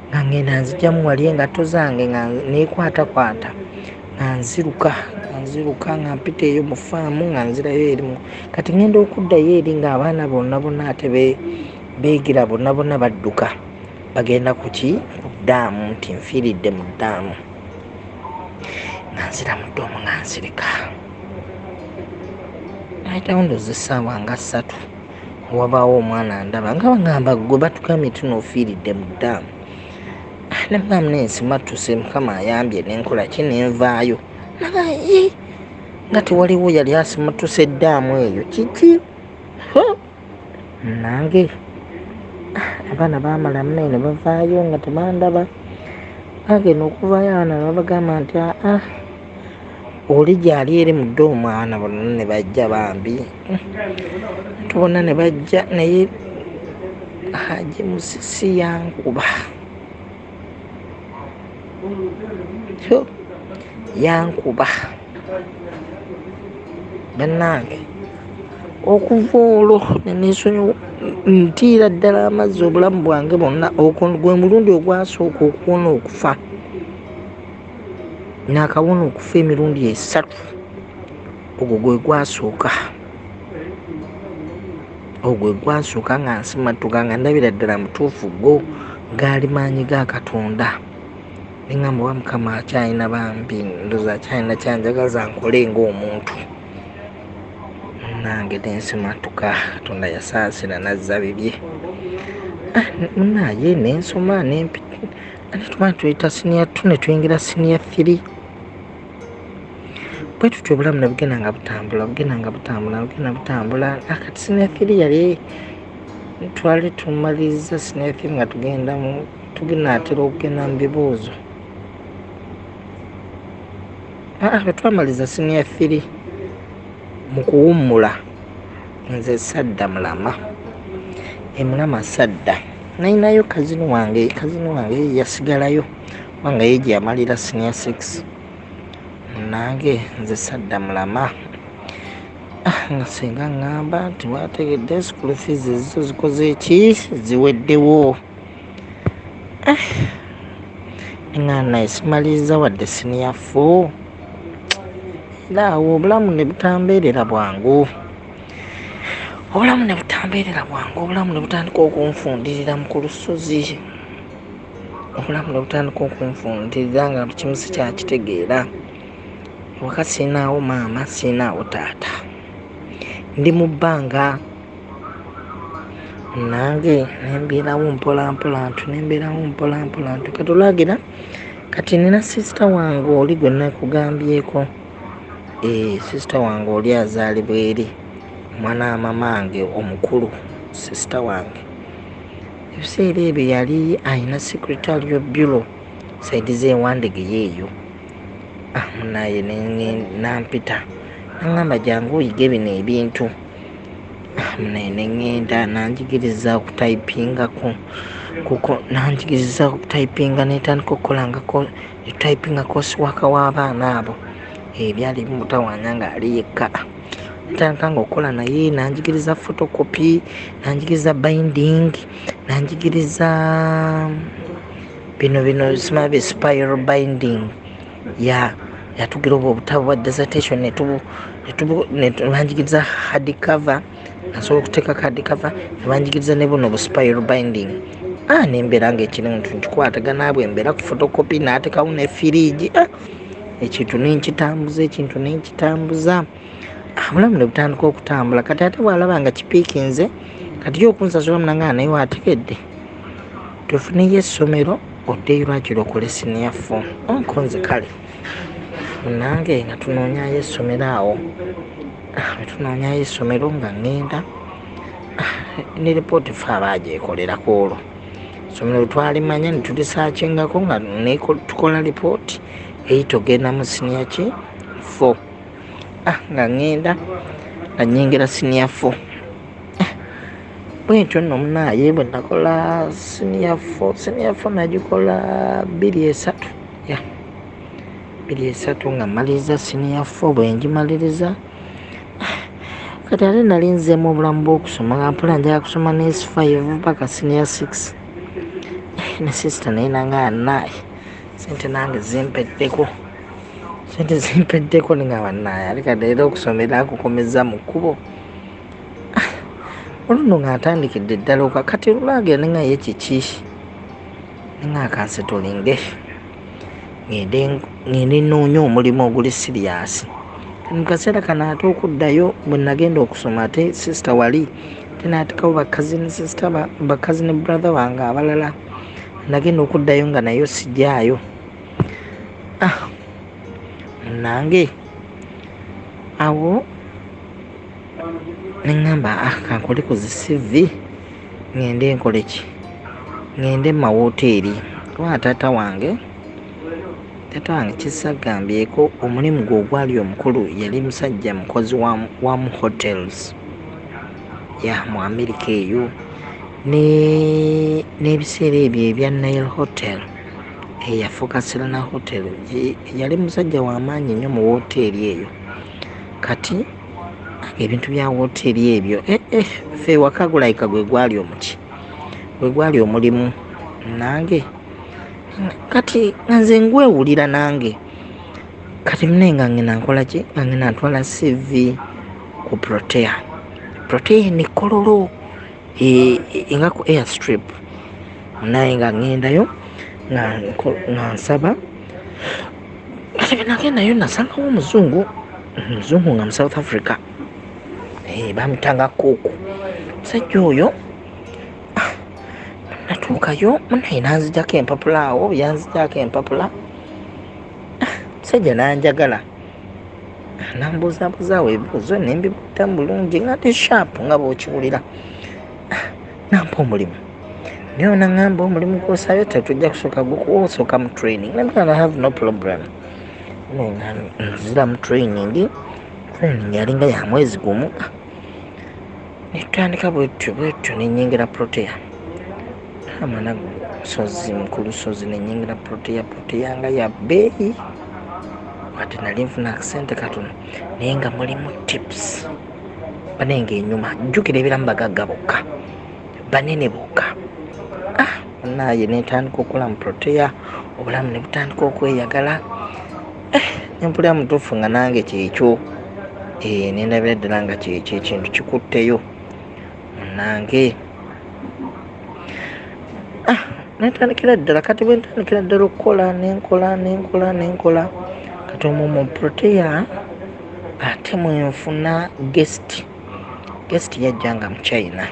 nga ngenda nzijjamu wali engatto zange nga neekwatakwata nga nziruka nga mpita eyo mu faamu nga nzirayo erimu kati ngenda okuddayo eri ng'abaana bonna ate beegira bonna badduka bagenda ku ddaamu nti nfiiridde mu ddaamu nga nzira mu ddoomu nga nsirika. Ayitawo ndoozi essaawa nga 3 wabaawo omwana ndaba nga bagamba gwe batugamye tunoofiiridde mu ddaamu. Ne mugamba nensimattuse Mukama ayambye nenkola ki nenvaayo naga nga tewaliwo yali asimattuse eddaamu eyo kiki nange abaana baamalamu naye ne bavaayo nga tebandaba. Bagenda okuvaayo abaana ne babagamba nti oli gyali eri mu ddoomu abaana bonna ne bajja bambi tubona ne bajja naye Haji Musisi yankuba bannange okuva olwo neneesonyiwa ntiira ddala amazzi obulamu bwange bwonna. Gwe mulundi ogwasooka okuwona okufa naakawona okufa emirundi 3 ogwo gwe gwasooka nga nsimattuka nga ndabira ddala mutuufu go gaali maanyi ga Katonda. Neŋŋamba wa Mukama akyalina bambi ndoozi akyalina kyanjagaza nkole ng'omuntu. Nange nensimattuka Katonda yasaasira nazza bibye. Munaye nensoma netuma tuyita siniya 2 ne tuyingira siniya 3 bwe tutyo obulamu ne bugenda nga butambula. Kati siniya 3 yali twali tumaliriza siniya 3 nga tugenaatera okugenda mu bibuuzo. Bwe twamaliza siniya 3 mu kuwummula nze sadda mulama emulama sadda nayinayo kazini wange yasigalayo wanga ye gye yamalira siniya 6 nange nze sadda mulama nga singa ŋŋamba nti wategedde school fees ezizo zikoze eki ziweddewo nga naye simaliriza wadde siniya 4 era awo obulamu ne butambeerera bwangu. Obulamu ne butandika okunfundirira mu ku lusozi. Nga kimu sikyakitegeera. Waka siinaawo maama, siinaawo taata, ndi mu bbanga nange nembeerawo mpolampola kati olwagira kati nina sisita wange oli gwe nakugambyeko. Sisita wange oli azaalibwa eri omwana wa mamange omukulu. Sisita wange ebiseera ebyo yali ayina secretarial bureau saidi z'ewandege yeeyo. Naye nampita naŋŋamba jangu oyige bino ebintu. Naye neŋŋenda nanjigiriza okutayipingako netandika okukolangako etayipinga kosi waka w'abaana abo byali bimutawaanya ng'ali yekka. Ntandika nga okukola naye nanjigiriza photocopy, nanjigiriza binding, nanjigiriza bino simabe spiral binding yatugira obutabo bwa dissertation nebanjigiriza hard cover, nasobola okuteekako hard cover, nebanjigiriza ne buno bu spiral binding. Nembeera ngaekintu nkikwatagana bwe mbeera ku photocopy nateekawo ne fridge. Ekintu nenkitambuza obulamu ne butandika okutambula. Kati ate bw'alaba nga kipiikinze kati yo okunsasula munanga naye wategedde tufuneyo essomero oddeyo lwakiri okole siniya 4 onkonze kale nange nga tunoonyayo essomero awo. Tunoonyayo essomero nga ŋŋenda ne ripooti fe abagyekolerako olwo essomero twalimanya ne tulisaakingako nga tukola ripooti togenda mu siniya 4 nga ŋŋenda nga nnyingira siniya 4 bwentyo nno munaye bwe nakola senior 4 nagikola 2-3 ya 2-3 nga maliriza senior 4 bwe ngimaliriza kati ate nali nzeemu obulamu bw'okusoma nga mpula njala kusoma nes 5 paka senior 6 ne sister naye nanga naye sente nange zimpeddeko ningamba naye ali kadde era okusomera akukomeza mu kkubo oluno nga atandikidde ddala okakati lulage nenga ye kiki nenga akansetolinge ngende noonya omulimu oguli siriyasi mu kaseera kano ate okuddayo bwe nagenda okusoma ate sister wali tenaatekawo bakazini sister bakazini brother wange abalala nagenda okuddayo nga nayo sijjaayo nange awo nengamba kankole ku zi CV ngende nkole ki ngende mu mawoteeri kuba taata wange kisagambyeko omulimu gwe ogwali omukulu yali musajja mukozi wa mu hotels ya mu Amerika eyo n'ebiseera ebyo ebya Nile Hotel eyafokasira na hotel yali musajja w'amaanyi nnyo mu woteeri eyo kati ebintu bya woteeri ebyo ffe waka gulayika gwe gwali omulimu nange kati nze ngwewulira nange kati mune nga ngena nkola ki nga ngena ntwala CV ku Protea ni kololo nga ku airstrip naye nga ngendayo nga nsaba kati benagendayo nasangawo omuzungu nga mu South Africa bamutanga Kuku musajja oyo natuukayo munaye nanzijako empapula awo yanzijako empapula musajja nanjagala nambuuzabuzaawo ebibuuzo nembibuddamu bulungi nga ndi sharp nga bw'okiwulira nampa omulimu naye onaŋŋamba omulimu gw'osabye tetujja kusooka osooka mu training I have no problem nzira mu training yalinga ya mwezi gumu netutandika bwetyo nenyingira Protea amana sozi mukulu sozi nenyingira Protea nga ya bbeeyi ate nali nfuna akasente katono naye nga mulimu tips banenge enyuma jjukira ebiramu bagagga bokka banene bokka naye netandika okola mu Protea obulamu ne butandika okweyagala nempulira mutuufu nga nange kyekyo nendabira ddala nga kyekyo ekintu kikutteyo nange netandikira ddala kati bwentandikira ddala okukola nenkola kati omwo mu Protea ate mwenfuna guest yajjanga mu China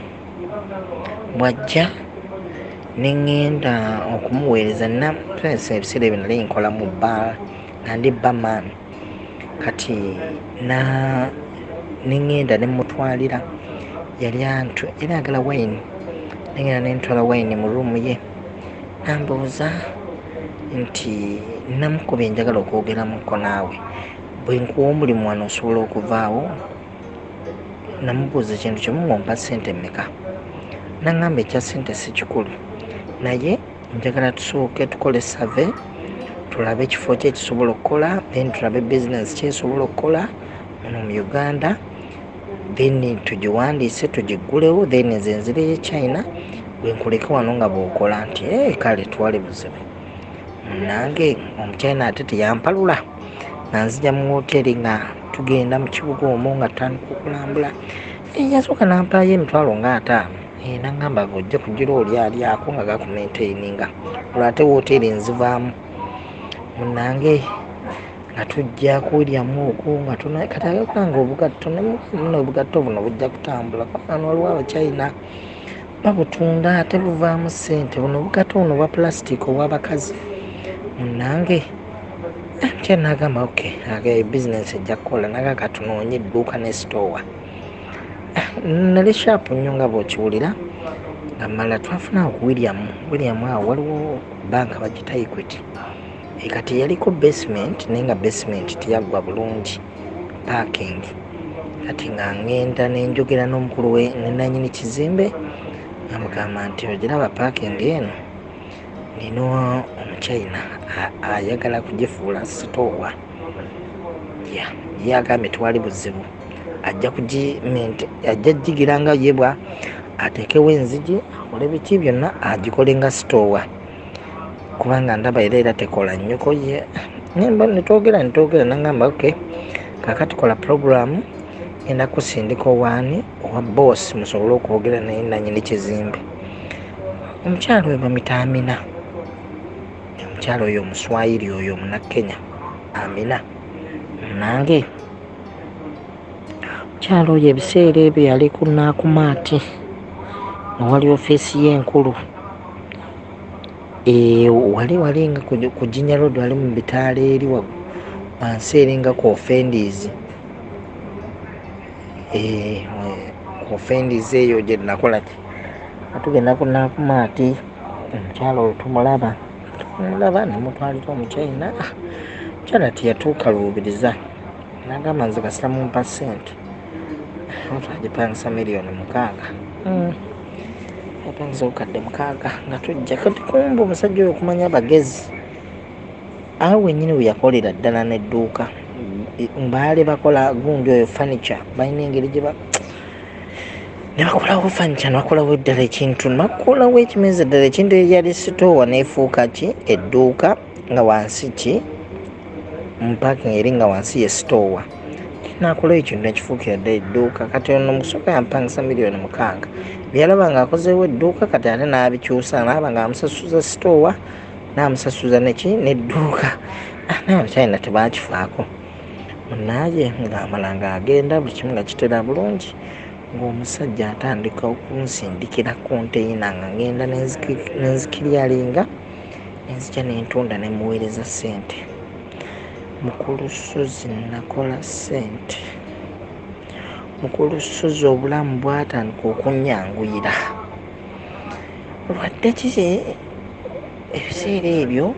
bwajja neŋŋenda okumuweereza ebiseera ebyo nali nkola mu bar nga ndi barman kati neŋŋenda nemutwalira yali ayagala wine neŋŋenda nentwala wine mu ruumu ye nambuuza nti namukuba enjagala okwogeramuko naawe bwe nkuwa omulimu wano osobola okuvaawo namubuuza ekintu kimu ng'ompa ssente mmeka naŋŋamba ekya ssente si kikulu naye njagala tusooke tukole survey tulabe ekifo kye kisobola okukola then tulabe business kyesobola okukola muno mu Uganda then tugiwandiise tugiggulewo then nze nzireyo China bwenkuleke wano nga bw'okola nti kale twale buzibu nange omuchina ate teyampalula nanzija mu woteeri nga tugenda mu kibuga omwo nga tutandika okulambula yasooka nampaayo emitwalo nga 5 naŋŋamba ojja kugira olyalyako nga gakumaintaininga olwate woteeri nzivaamu munange nga tujja kulyamu okwo nga kati agakulanga obugatto nemuno obugatto buno bujja kutambula kubanga waliwo abachina babutunda ate buvaamu ssente buno obugatto buno bwa plastic obw'abakazi munange ntya nagamba bizinesi ejja kukola naga katunoonye edduuka ne sitowa nali sharp nnyo nga bw'okiwulira nga mala twafunawo ku William awo waliwo banka bagita Equity kati yaliko basement naye nga basement teyaggwa bulungi parking kati nga ngenda nenjogera n'omukulu we nenanyini kizimbe amugamba nti ogiraba parking eno nino omuchina ayagala kugifuula sitoowa. Ye agambye tewali buzibu, ajja kugigira nga yebwa, ateekewo enzigi, akole biki byonna agikole nga sitoowa, kubanga ndaba era tekola nnyoko ye. Netwogera nangamba okay, kakati kola programu ngenda kusindika owaani owa boss musobole okwogera naye nanyini kizimbe. Omukyalo oyo bamuyita Amina, omukyalo oyo omuswayiri oyo omunakkenya Amina. Nange omukyalo oyo ebiseera ebyo yali ku Naakumaati nga wali ofiisi ye enkulu, wali nga ku Jinya Road, wali mu bitaala eri wansi eringa Kofendizi. Kofendizi eyo gye nakola ki atugenda ku Naakumaati. Omukyalo oyo tumulaba nemutwalira omuchina. Omukyala teyatuuka luubiriza, nagamba nze kasita mumpa ssente twagipangisa $6,000,000, yapangisa obukadde 6 nga tujja kati. Kumbe omusajja oyo okumanya abagezi, awo wennyini we yakolera ddala n'edduuka. Baali bakola gundi oyo furniture, balina engeri gye nebakolawo furniture, nebakolawo eddala ekintu, nebakolawo ekimeza ddala ekintu eyali sitoowa neefuuka ki edduuka, nga wansi ki mupaking eri nga wansi ye sitoowa. Nakolawo ekintu nekifuukira ddala edduuka. Kati ono omusooka yampangisa $6,000,000, byalaba nga akozeewo edduuka, kati ate n'abikyusa, n'aba nga amusasuza sitoowa n'amusasuza n'edduuka. Naye Abachina tebakifaako. Naye ng'amala ng'agenda buli kimu nga kitera bulungi, ng'omusajja atandika okunsindikira konteyina nga ngenda nenzikiryalinga, nenzija n'entunda nemuweereza ssente. Mukulusozi nakola ssente, mukulusozi obulamu bwatandika okunyanguyira. Wadde ki ebiseera ebyo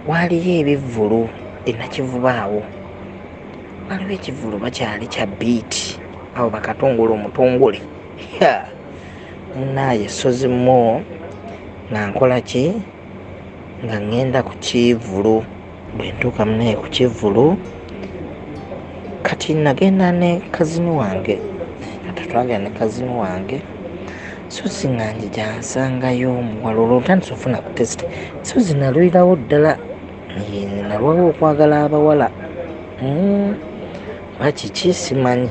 waliyo ebivvulu enakivubaawo, waliwo ekivvulu bakyali kya biiti, awo bakatongole omutongole munaye sozi mo nga nkola ki nga ngenda ku kivvulu. Bwe ntuuka munaye ku kivvulu, kati nagenda ne kazini wange, twagenda ne kazini wange, sozi nga njansangayo omuwala olwo ntandise ofuna ku test. Sozi nalwirawo ddala, nalwawo okwagala abawala, bakiki simanyi,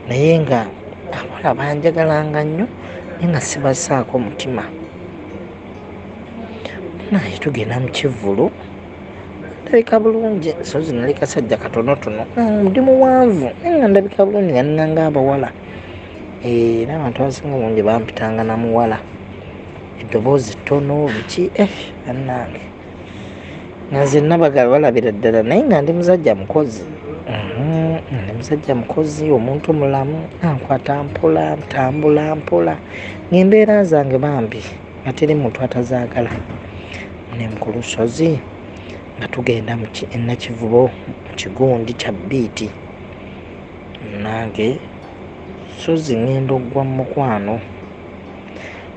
naye nga abawala banjagalanga nnyo naye nga sibasaako mutima. Naye tugenda mu kivvulu, ndabika bulungi, sozi nali kasajja katonotono, ndi muwanvu naye nga ndabika bulungi, nga nnanga abawala. N'abantu abasinga bungi bampitanga na muwala, eddoboozi ttono biki, annange nga nze nabagala balabira ddala, naye nga ndi musajja mukozi. Ndi musajja mukozi, omuntu mulamu, ankwata mpola, ntambula mpola, ng'embeera zange bambi nga teri muntu atazaagala. Ne ku lusozi nga tugenda nakivubo mu kigundi kya biiti, nange sozi ngenda oggwa mu mukwano,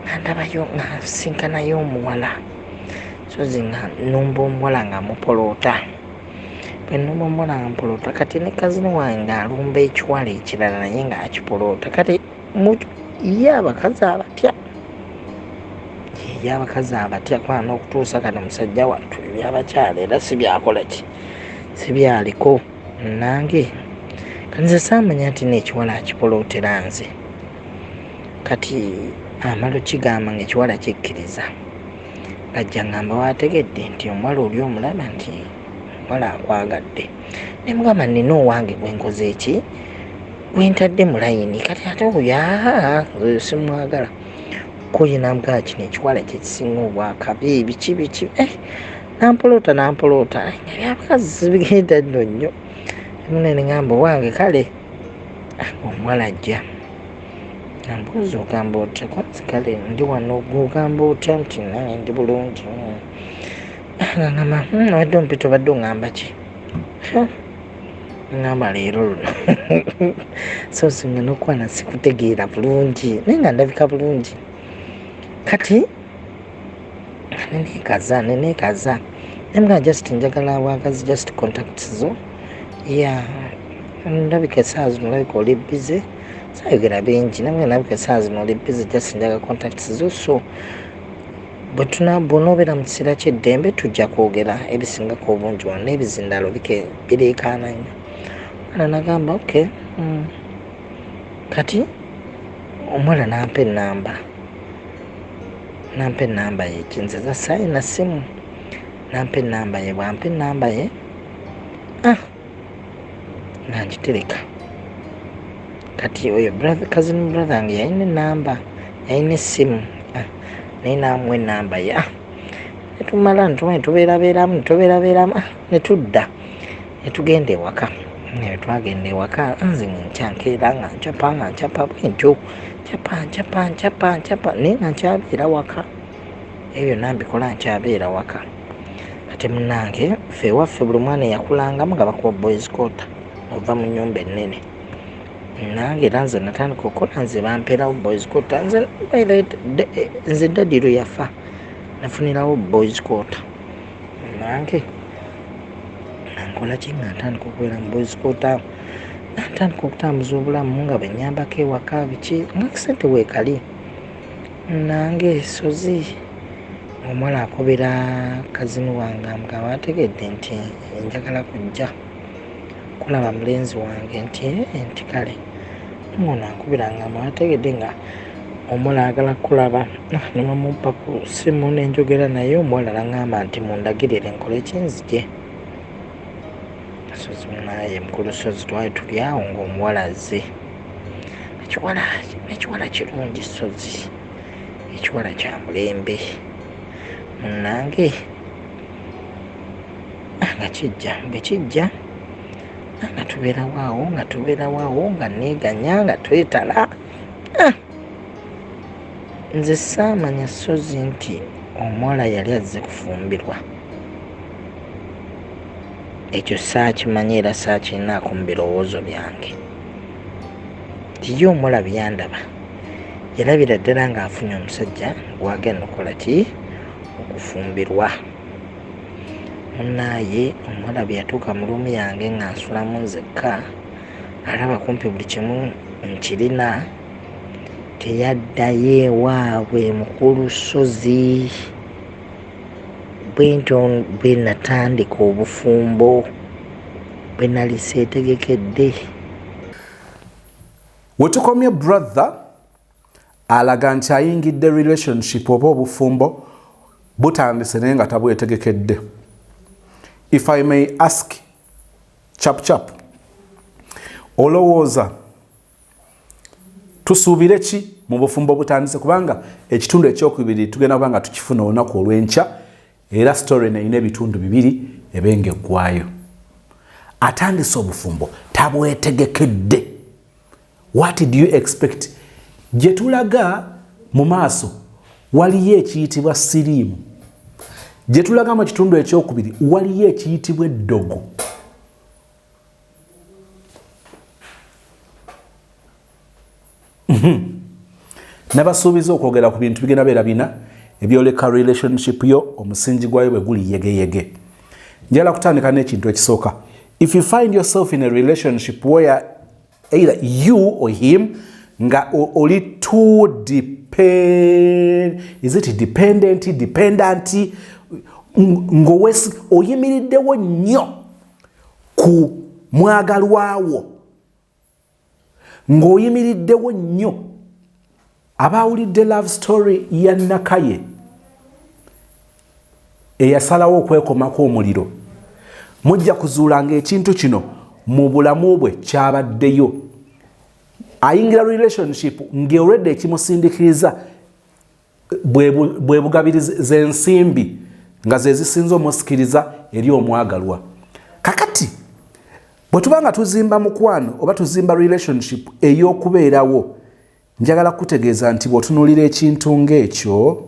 nga ndabayo nga nsinkanayo omuwala, sozi nga numba omuwala nga mupoloota. Bwe numba omuwala nga mupoloota, kati ne kazini wange ng'alumba ekiwala ekirala naye nga akipoloota. Kati ye abakazi abatya kwana n'okutuusa kati musajja wattu ebyabakyala era si byakola ki, si byaliko. Nange kati nze saamanya nti n'ekiwala akipolootera nze. Kati amala okigamba ng'ekiwala kikkiriza, gajja ngamba waategedde nti omuwala oli omulaba nti omuwala akwagadde. Ne mugamba nina owange gwenkoze eki, gwentadde mu layini, kati ate oyo simwagala. Koye namugamba kino ekiwala kyekisinga obwakabi biki nampoloota nga byabakazi sibigenda nno nnyo. Munene ngamba owange kale omuwala ajja, ambuuza ogamba otya, kwanzi kale ndi wano ogamba otya, nti nange ndi bulungi. Ngamba obadde ompita obadde ongamba ki? Ngamba leero luno so singa n'okwana sikutegeera bulungi naye nga ndabika bulungi. kati nenekaza nemga just njagala wakazi just contacts zo ya ndabika saa zino like oli busy sayogera bingi namwe ndabika saa zino oli busy just njagala contacts zo so bonobeera mu kiseera ky'eddembe tujja kwogera ebisingako obungi wonna ebizindalo bireekaana nnyo ana nagamba okay kati omuwala nampa enamba ye kinzeza sayina simu nampa enamba ye bwampa enamba ye nangitereka kati oyo cousin brother yange yalina enamba yalina essimu naye namuwa enamba ye netumala netubeerabeeramu netudda netugenda ewaka twagenda ewaka nze nkyankeera nga nkyapa bwentyo nkyapa naye nga nkyabeera waka ebyo nambikola nkyabeera waka kati munange ffe ewaffe buli mwana eyakulangamu nga bakuwa boys quarter ova mu nnyumba ennene nange era nze natandika okukola nze bampeerawo boys quarter nze dadiro yafa nafunirawo boys quarter nange nankola ki nga ntandika okubeera mu boys quarter ntandika okutambuza obulamu nga bwenyambako ewaka biki ngaakisente weekali nange sozi omuwala akobera kazini wange amugamba ategedde nti njagala kujja kulaba mulenzi wange nti kale ngono ankubiranga ategedde nga omuwala agala kulaba nemamumpa ku simu nenjogera naye omuwala naŋŋamba nti mundagirire nkole ekinzije sozi naye mukulu sozi twali tuli awo ng'omuwala azze ekiwala kirungi sozi ekiwala kya mulembe munange nga kijja nga tubeerawaawo nga neganya nga twetala nze saamanya sozi nti omuwala yali azze kufumbirwa ekyo saakimanya era saakirinaako mu birowoozo byange tiye omuwala byandaba yalabira ddala ng'afunye omusajja gwagenda okukola ki okufumbirwa munaye omuwala bwe yatuuka mu luumu yange nga nsulamu nzekka alaba kumpi buli kimu nkirina teyaddayo ewaabwe mukulu sozi bwentyo bwe natandika obufumbo bwe nali seetegekedde wetukomye brother alaga nti ayingidde relationship oba obufumbo butandise naye nga tabwetegekedde. If I may ask chap olowooza tusuubire ki mu bufumbo butandise kubanga ekitundu ekyokubiri tugenda kuba nga tukifuna olunaku olw'enkya era story neyina ebitundu bibiri ebengeggwayo. Atandise obufumbo tabwetegekedde. What do you expect? Gye tulaga mu maaso waliyo ekiyitibwa siriimu. Gye tulaga mu kitundu ekyokubiri waliyo ekiyitibwa eddogo. Nabasuubiza okwogera ku bintu bigenda beera bina ebyoleka relationship yo omusingi gwayo bwe guli yegeyege. Njala kutandika n'ekintu ekisooka. If you find yourself in a relationship where either you or him nga oli too dependent ngowesi oyimiriddewo nnyo ku mwagalwawo ng'oyimiriddewo nnyo abawulidde love story ya Nakaye eyasalawo okwekomako omuliro mujja kuzuulanga ekintu kino mu bulamu bwe kyabaddeyo. Ayingira relationship ng'olwedde ekimusindikiriza bwe bugabiriza z'ensimbi nga ze zisinza omusikiriza eri omwagalwa. Kakati bwe tuba nga tuzimba mukwano oba tuzimba relationship ey'okubeerawo, njagala kutegeeza nti bw'otunuulira ekintu ng'ekyo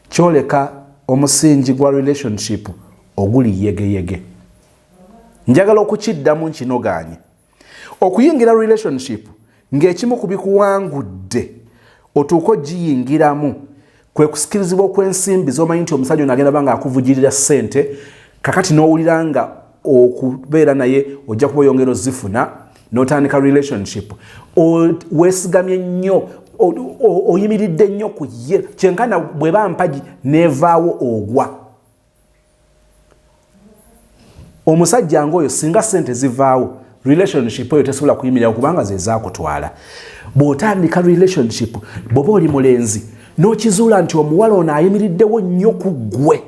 kyoleka omusingi gwa relationship oguli yegeyege. Njagala okukiddamu nkinogaanye. Okuyingira relationship ng'ekimu ku bikuwangudde otuuka ogiyingiramu kwe kusikirizibwa okwensimbi z'omanyi nti omusajja ono agenda banga akuvugirira ssente kakati n'owulira nga okubeera naye ojja kuba oyongera ozifuna n'otandika relationship weesigamye nnyo oyimiridde nnyo ku ye kyenkana bw'eba mpagi neevaawo ogwa omusajja ng'oyo singa ssente zivaawo relationship eyo tesobola kuyimirirawo kubanga ze zaakutwala bw'otandika relationship bw'oba oli mulenzi n'okizuula nti omuwala ono ayimiriddewo nnyo ku ggwe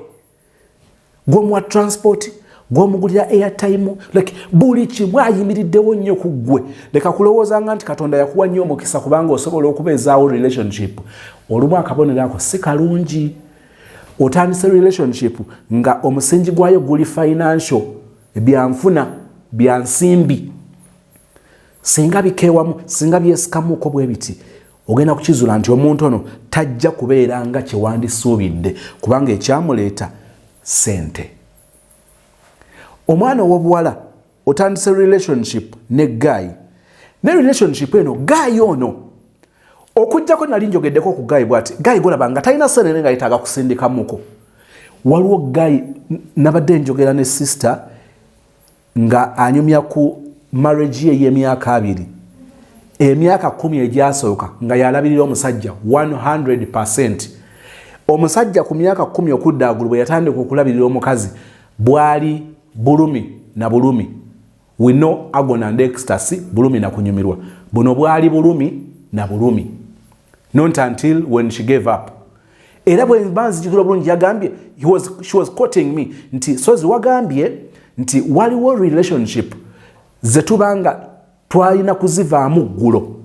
gw'omuwa transport gw'omugulira airtime like buli kimu ayimiriddewo nnyo ku ggwe leka kulowoozanga nti katonda yakuwa nnyo omukisa kubanga osobola okubeezaawo relationship olumu akabonero ako si kalungi otandise relationship nga omusingi gwayo guli financial byanfuna byansimbi singa bikeewamu singa byesikamuuko bwe biti ogenda kukizuula nti omuntu ono tajja kubeera nga kyewandisuubidde kubanga ekyamuleeta ssente. Omwana ow'obuwala otandise relationship ne guy ne relationship eno guy ono okujjako nali njogeddeko ku guy bwati guy golaba nga talina ssente nga yetaaga kusindikamuko waliwo guy nabadde njogera ne sister nga anyumya ku marriage ye y'emyaka 2 emyaka 10 egyasooka nga yalabirira omusajja 100%. Omusajja ku myaka 10 okuddaagulu bwe yatandika okulabirira omukazi bwali bulumi na bulumi we know agon and ecstasy bulumi na kunyumirwa buno bwali bulumi na bulumi not until when she gave up. Era bwe mbanzi jikiro bulungi yagambye she was quoting me nti sozi wagambye nti waliwo relationship zetubanga twalina kuzivaamu ggulo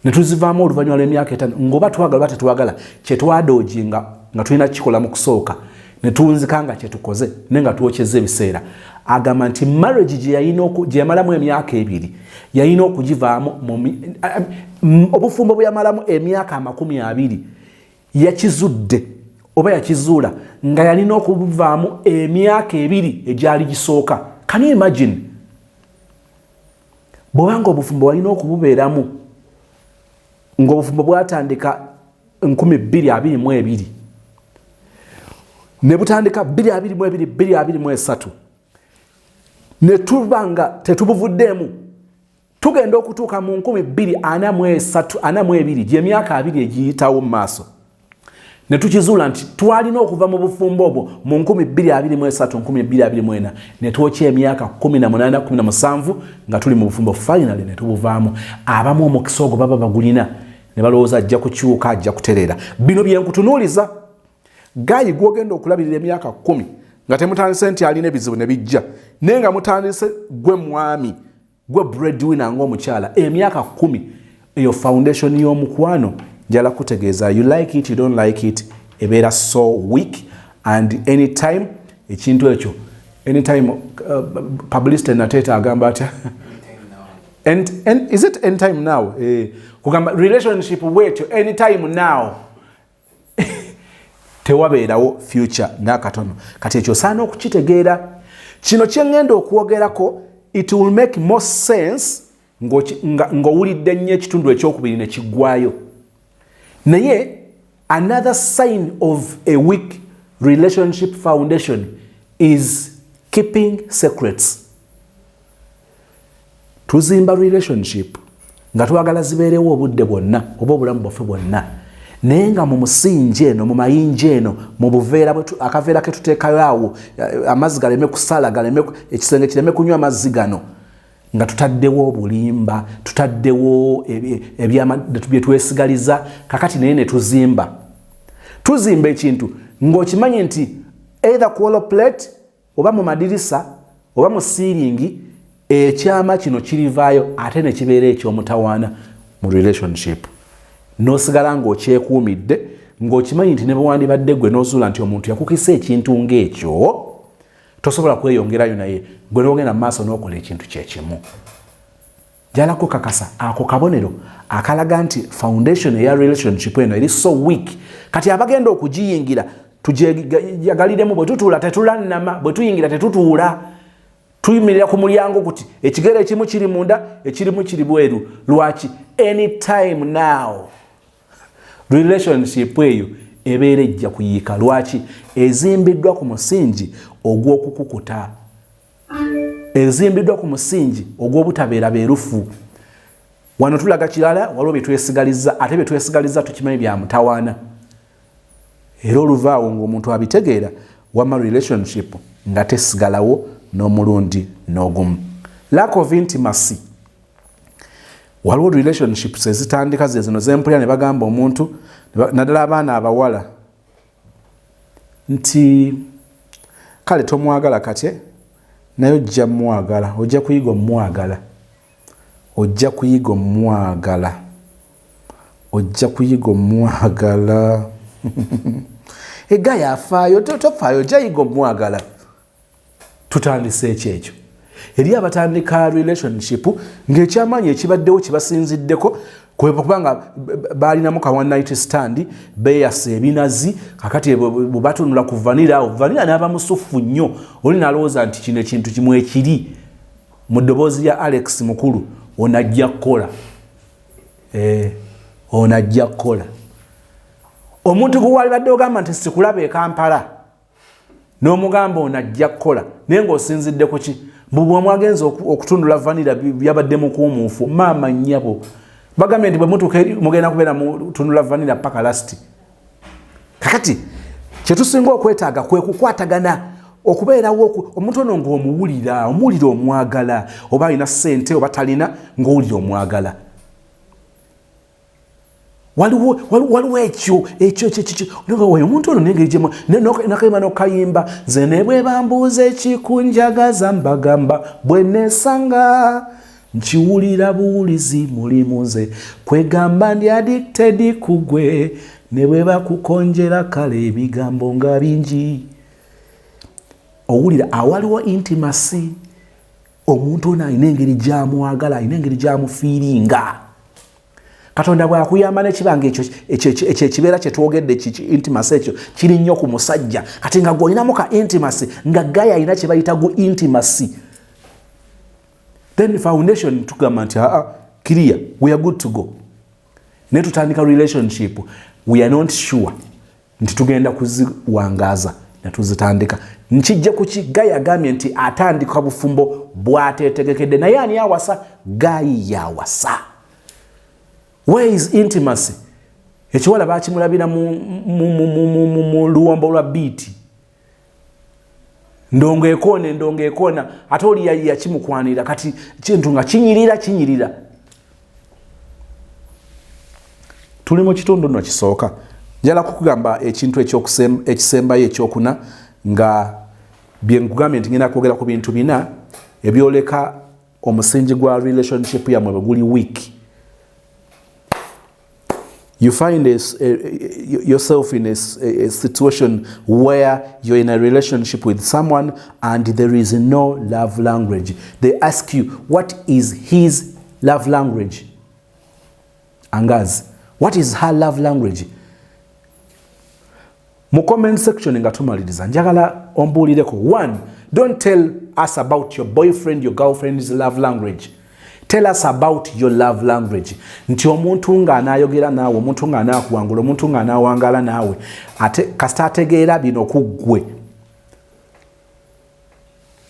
ne tuzivaamu oluvannyuma lw'emyaka 5 ngoba twagala bate twagala kye twadojinga nga tulina kikola mu kusooka ne tunzikanga kye tukoze nenga tuokyeze ebiseera agamba nti marriage gye yamalamu emyaka 2 yalina okugivaamu obufumbo bwe yamalamu emyaka 20 yakizudde oba yakizuula nga yalina okubuvaamu emyaka 2 egyali gisooka. Can you imagine bw'obanga obufumbo walina okububeeramu ng'obufumbo bwatandika 2022 ne butandika 2023 ne tubanga tetubuvuddeemu tugenda okutuuka mu 2042 gy'emyaka 2 egiyitawo mu maaso ne tukizuula nti twalina okuva mu bufumbo obwo mu 2023-2024 ne twokya emyaka 18-17 nga tuli mu bufumbo finally ne tubuvaamu. Abamu omukisa ogwo baba bagulina ne balowooza ajja kukyuka ajja kutereera. Bino bye nkutunuuliza gayi gwogenda okulabirira emyaka 10 nga temutandise nti alina ebizibu ne bijja naye nga mutandise gwe mwami gwe breadwinner ng'omukyala emyaka 10 eyo foundation y'omukwano njala kutegeeza you like it you don't like it ebeera so weak and anytime ekintu ekyo anytime publicist Nateta agamba atya and is it anytime now kugamba relationship wetyo anytime now tewabeerawo future nakatono kati ekyo saana okukitegeera kino kyengenda okwogerako it will make more sense ng'owulidde nnyo ekitundu ekyokubiri ne kiggwayo. Naye another sign of a weak relationship foundation is keeping secrets. Tuzimba relationship nga twagala zibeerewo obudde bwonna oba obulamu bwaffe bwonna naye nga mu musingi eno mu mayinja eno mu buveera akaveera ke tuteekayo awo amazzi galeme kusala ekisenge kireme kunywa amazzi gano nga tutaddewo obulimba tutaddewo bye twesigaliza kakati naye ne tuzimba ekintu ng'okimanyi nti either ku wall plate oba mu madirisa oba mu siiringi ekyama kino kirivaayo ate ne kibeera eky'omutawaana mu relationship n'osigala ng'okyekuumidde ng'okimanyi nti ne bwe wandibadde gwe n'ozuula nti omuntu yakukisa ekintu ng'ekyo tosobola kweyongerayo naye gwe n'ogenda mu maaso n'okola ekintu kyekimu. Njala kukakasa ako kabonero akalaga nti foundation eya relationship eno eri so weak kati abagenda okugiyingira tugyeyagaliremu bwe tutuula tetulannama bwe tuyingira tetutuula tuyimirira ku mulyango kuti ekigere ekimu kiri munda ekirimu kiri bweru lwaki anytime now relationship eyo ebeera ejja kuyiika. Lwaki? Ezimbiddwa ku musingi ogw'okukukuta, ezimbiddwa ku musingi ogw'obutabeera beerufu. Wano tulaga kirala waliwo bye twesigalizza, ate bye twesigalizza tukimanyi bya mutawaana. Era oluvaawo ng'omuntu abitegeera wamma relationship nga tesigalawo n'omulundi n'ogumu. Lack of intimacy. Waliwo relationships ezitandika zino zempulira ne bagamba omuntu naddala abaana abawala nti kale tomwagala kati naye ojja mwagala, ojja kuyiga omwagala, ojja kuyiga omwagala, ojja kuyiga omwagala. Ega yafaayo tofaayo, ojja yiga omwagala. Tutandise ekyo. Eri abatandika relationship ng'ekyamaanyi ekibaddewo kibasinziddeko kubanga baalinamu ka one night stand, beeyasa ebinazi, kakati bwe batunula ku vanilla, vanilla n'aba musufu nnyo, oli n'alowooza nti kino ekintu kimu ekiri mu ddoboozi lya Alex mukulu, onajja kukola. Onajja kukola. Omuntu gwe walibadde ogamba nti sikulaba e Kampala n'omugamba onajja kukola naye ng'osinzidde ku ki? Bwe mwagenza okutundula vanilla byabadde mukuumuufu. Maama nnyabo bagambye nti bwe mutuuka mugenda kubeera mutundula vanilla paka lasti. Kakati kye tusinga okwetaaga kwe kukwatagana, okubeerawo omuntu ono ng'omuwulira omwagala, oba alina ssente oba talina, ng'owulira omwagala. Waliwo ekyo omuntu ono nengeri gyemu nakayimba n'okayimba nze ne bwe bambuuza ekikunjagaza mbagamba bwe neesanga nkiwulira buwulizi mulimu nze kwegamba ndi addicted ku gwe ne bwe bakukonjera kale ebigambo nga bingi. Owulira awaliwo intimacy, omuntu ono alina engeri gy'amwagala, alina engeri gy'amufiiringa. Katonda bw'akuyamba n'ekibanga ekyo ekibeera kye twogedde intimacy ekyo kiri nnyo ku musajja. Kati nga gw'olinamu ka intimacy nga gaya alina kye bayita gu intimacy, then the foundation tugamba nti clear, we are good to go. Ne tutandika relationship, we are not sure nti tugenda kuziwangaaza ne tuzitandika. Nkijja ku ki? Gaya agambye nti atandika bufumbo bw'ateetegekedde, naye ani awasa? Gayi yawasa. Where is intimacy? Ekiwala baakimulabira mu luwombo lwa biiti. Ndongo ekoona ate oli yakimukwanira kati kintu nga kinyirira. Tuli mu kitundu nno kisooka. Njala kukugamba ekintu ekisembayo ekyokuna nga bye nkugambye nti ngenda kwogera ku bintu bina ebyoleka omusingi gwa relationship yammwe bwe guli weak. You find yourself in a situation where you're in a relationship with someone and there is no love language. They ask you, what is his love language? Angaz, what is her love language? Mu comment section nga tumaliriza njagala ombuulireko. 1. Don't tell us about your boyfriend, your girlfriend's love language. Tell us about your love language. Nti omuntu nga anayogera naawe, omuntu nga anakuwangula, omuntu nga anawangala naawe, ate kasita ategeera bino ku ggwe.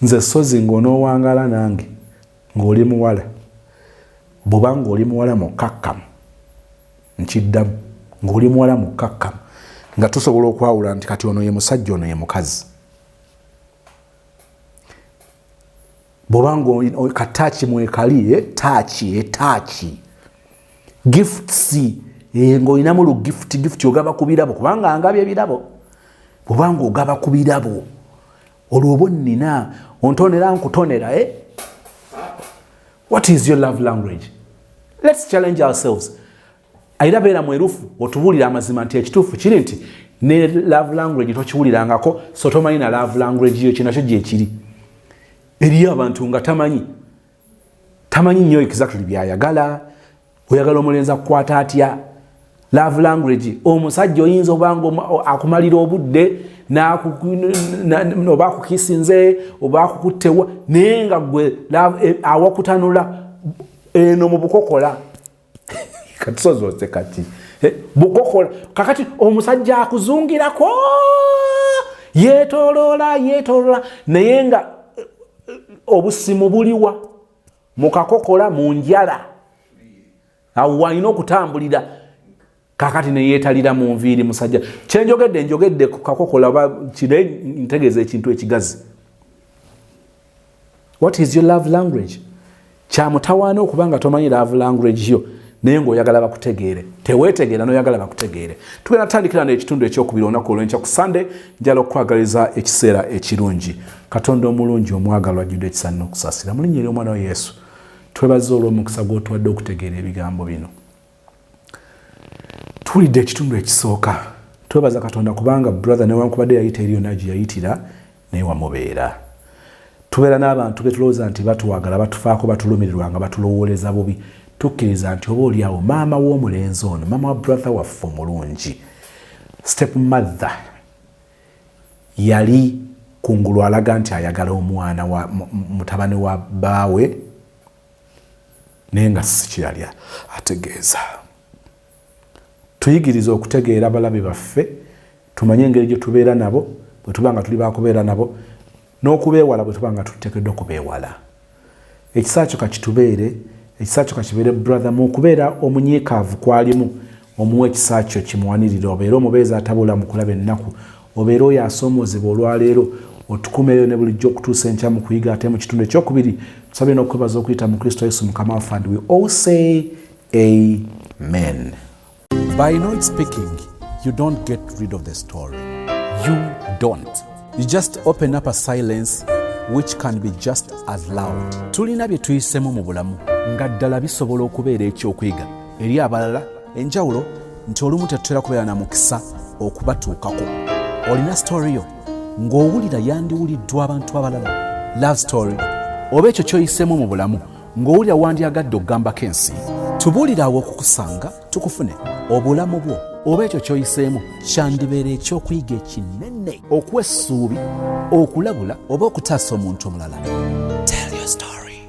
Nze sozi ng'onoowangala nange ng'oli muwala. Bw'oba ng'oli muwala mukkakkamu, nkiddamu ng'oli muwala mukkakkamu, nga tusobola okwawula nti kati ono ye musajja, ono ye mukazi. Bobanga katachi mwekali tachi gifts ngo inamulu gift ogaba kubirabo kubanga angabye birabo bobanga ogaba kubirabo olwobo nina ontonera nkutonera What is your love language? Let's challenge ourselves. Aira bera mwerufu otubulira amazima nti ekitufu kiri nti ne love language tokiwulirangako so tomanyi na love language yo kinakyo gye kiri. Eriyo abantu nga tamanyi nnyo exactly byayagala, oyagala omulenzi akukwata atya. Love language, omusajja oyinza obanga akumalira obudde oba akukisinze oba akukuttewa naye nga gwe awakutanula eno mu bukokola. Katusozoose kati bukokola kakati omusajja akuzungirako yeetoloola naye nga obusimu buliwa mu kakokola mu njala awo walina okutambulira kakati ne yeetalira mu nviiri musajja njogedde ku kakokola kire ntegeeza ekintu ekigazi. What is your love language? Kyamutawaana okuba nga tomanyi love language yo naye ng'oyagala bakutegeere teweetegeera n'oyagala bakutegeere. Tugenda tutandikira n'ekitundu ekyokubiri olunaku olw'enkya ku Sunday njala okukwagaliza ekiseera ekirungi. Katonda omulungi omwagalwa ajjudde ekisa n'okusaasira mu linnya ery'omwana wa Yesu twebaza olw'omukisa gw'otuwadde okutegeera ebigambo bino. Tuwulidde ekitundu ekisooka twebaza Katonda kubanga brother newankubadde yayita eriyona gye yayitira naye wamubeera. Tubeera n'abantu betulowooza nti batuwagala batufaako batulumirirwa nga batulowooleza bubi. Tukkiriza nti oba oliawo maama w'omulenzi ono maama wa brother waffe omulungi step mother yali kungulu alaga nti ayagala omwana wa mutabani wa baawe naye nga si kyeyali ategeeza. Tuyigiriza okutegeera abalabe baffe tumanye engeri gye tubeera nabo bwe tuba nga tuli bakubeera nabo n'okubeewala bwe tuba nga tuteekeddwa okubeewala. Ekisa kyo kakitubeere ekisa kyo kakibeere brother mu okubeera omunyiikaavu kwalimu omuwa ekisa kyo kimuwanirira obeere omubeezi atabula mu kulaba ennaku obeere oyo asoomoozebwa olwaleero otukumeeyo ne bulijjo okutuusa enkya mu kuyiga ate mu kitundu ekyokubiri tusabye n'okwebaza okuyita mu Kristo Yesu Mukama waffe and we all say amen. By not speaking, you don't get rid of the story. You don't. You just open up a silence which can be just as loud. Tulina bye tuyisemu mu bulamu nga ddala bisobola okubeera ekyokwiga eri abalala. Enjawulo nti olumu tetutera kubeera na mukisa okubatuukako. Olina story yo ng'owulira yandiwuliddwa abantu abalala. Love story oba ekyo kyoyisemu mu bulamu ng'owulira wandyagadde okugambako ensi. Tubuulira awo okukusanga tukufune obulamu bwo oba ekyo kyoyiseemu kyandibeera ekyokuyiga ekinene okuwa essuubi okulabula oba okutaasa omuntu omulala. Tell your story.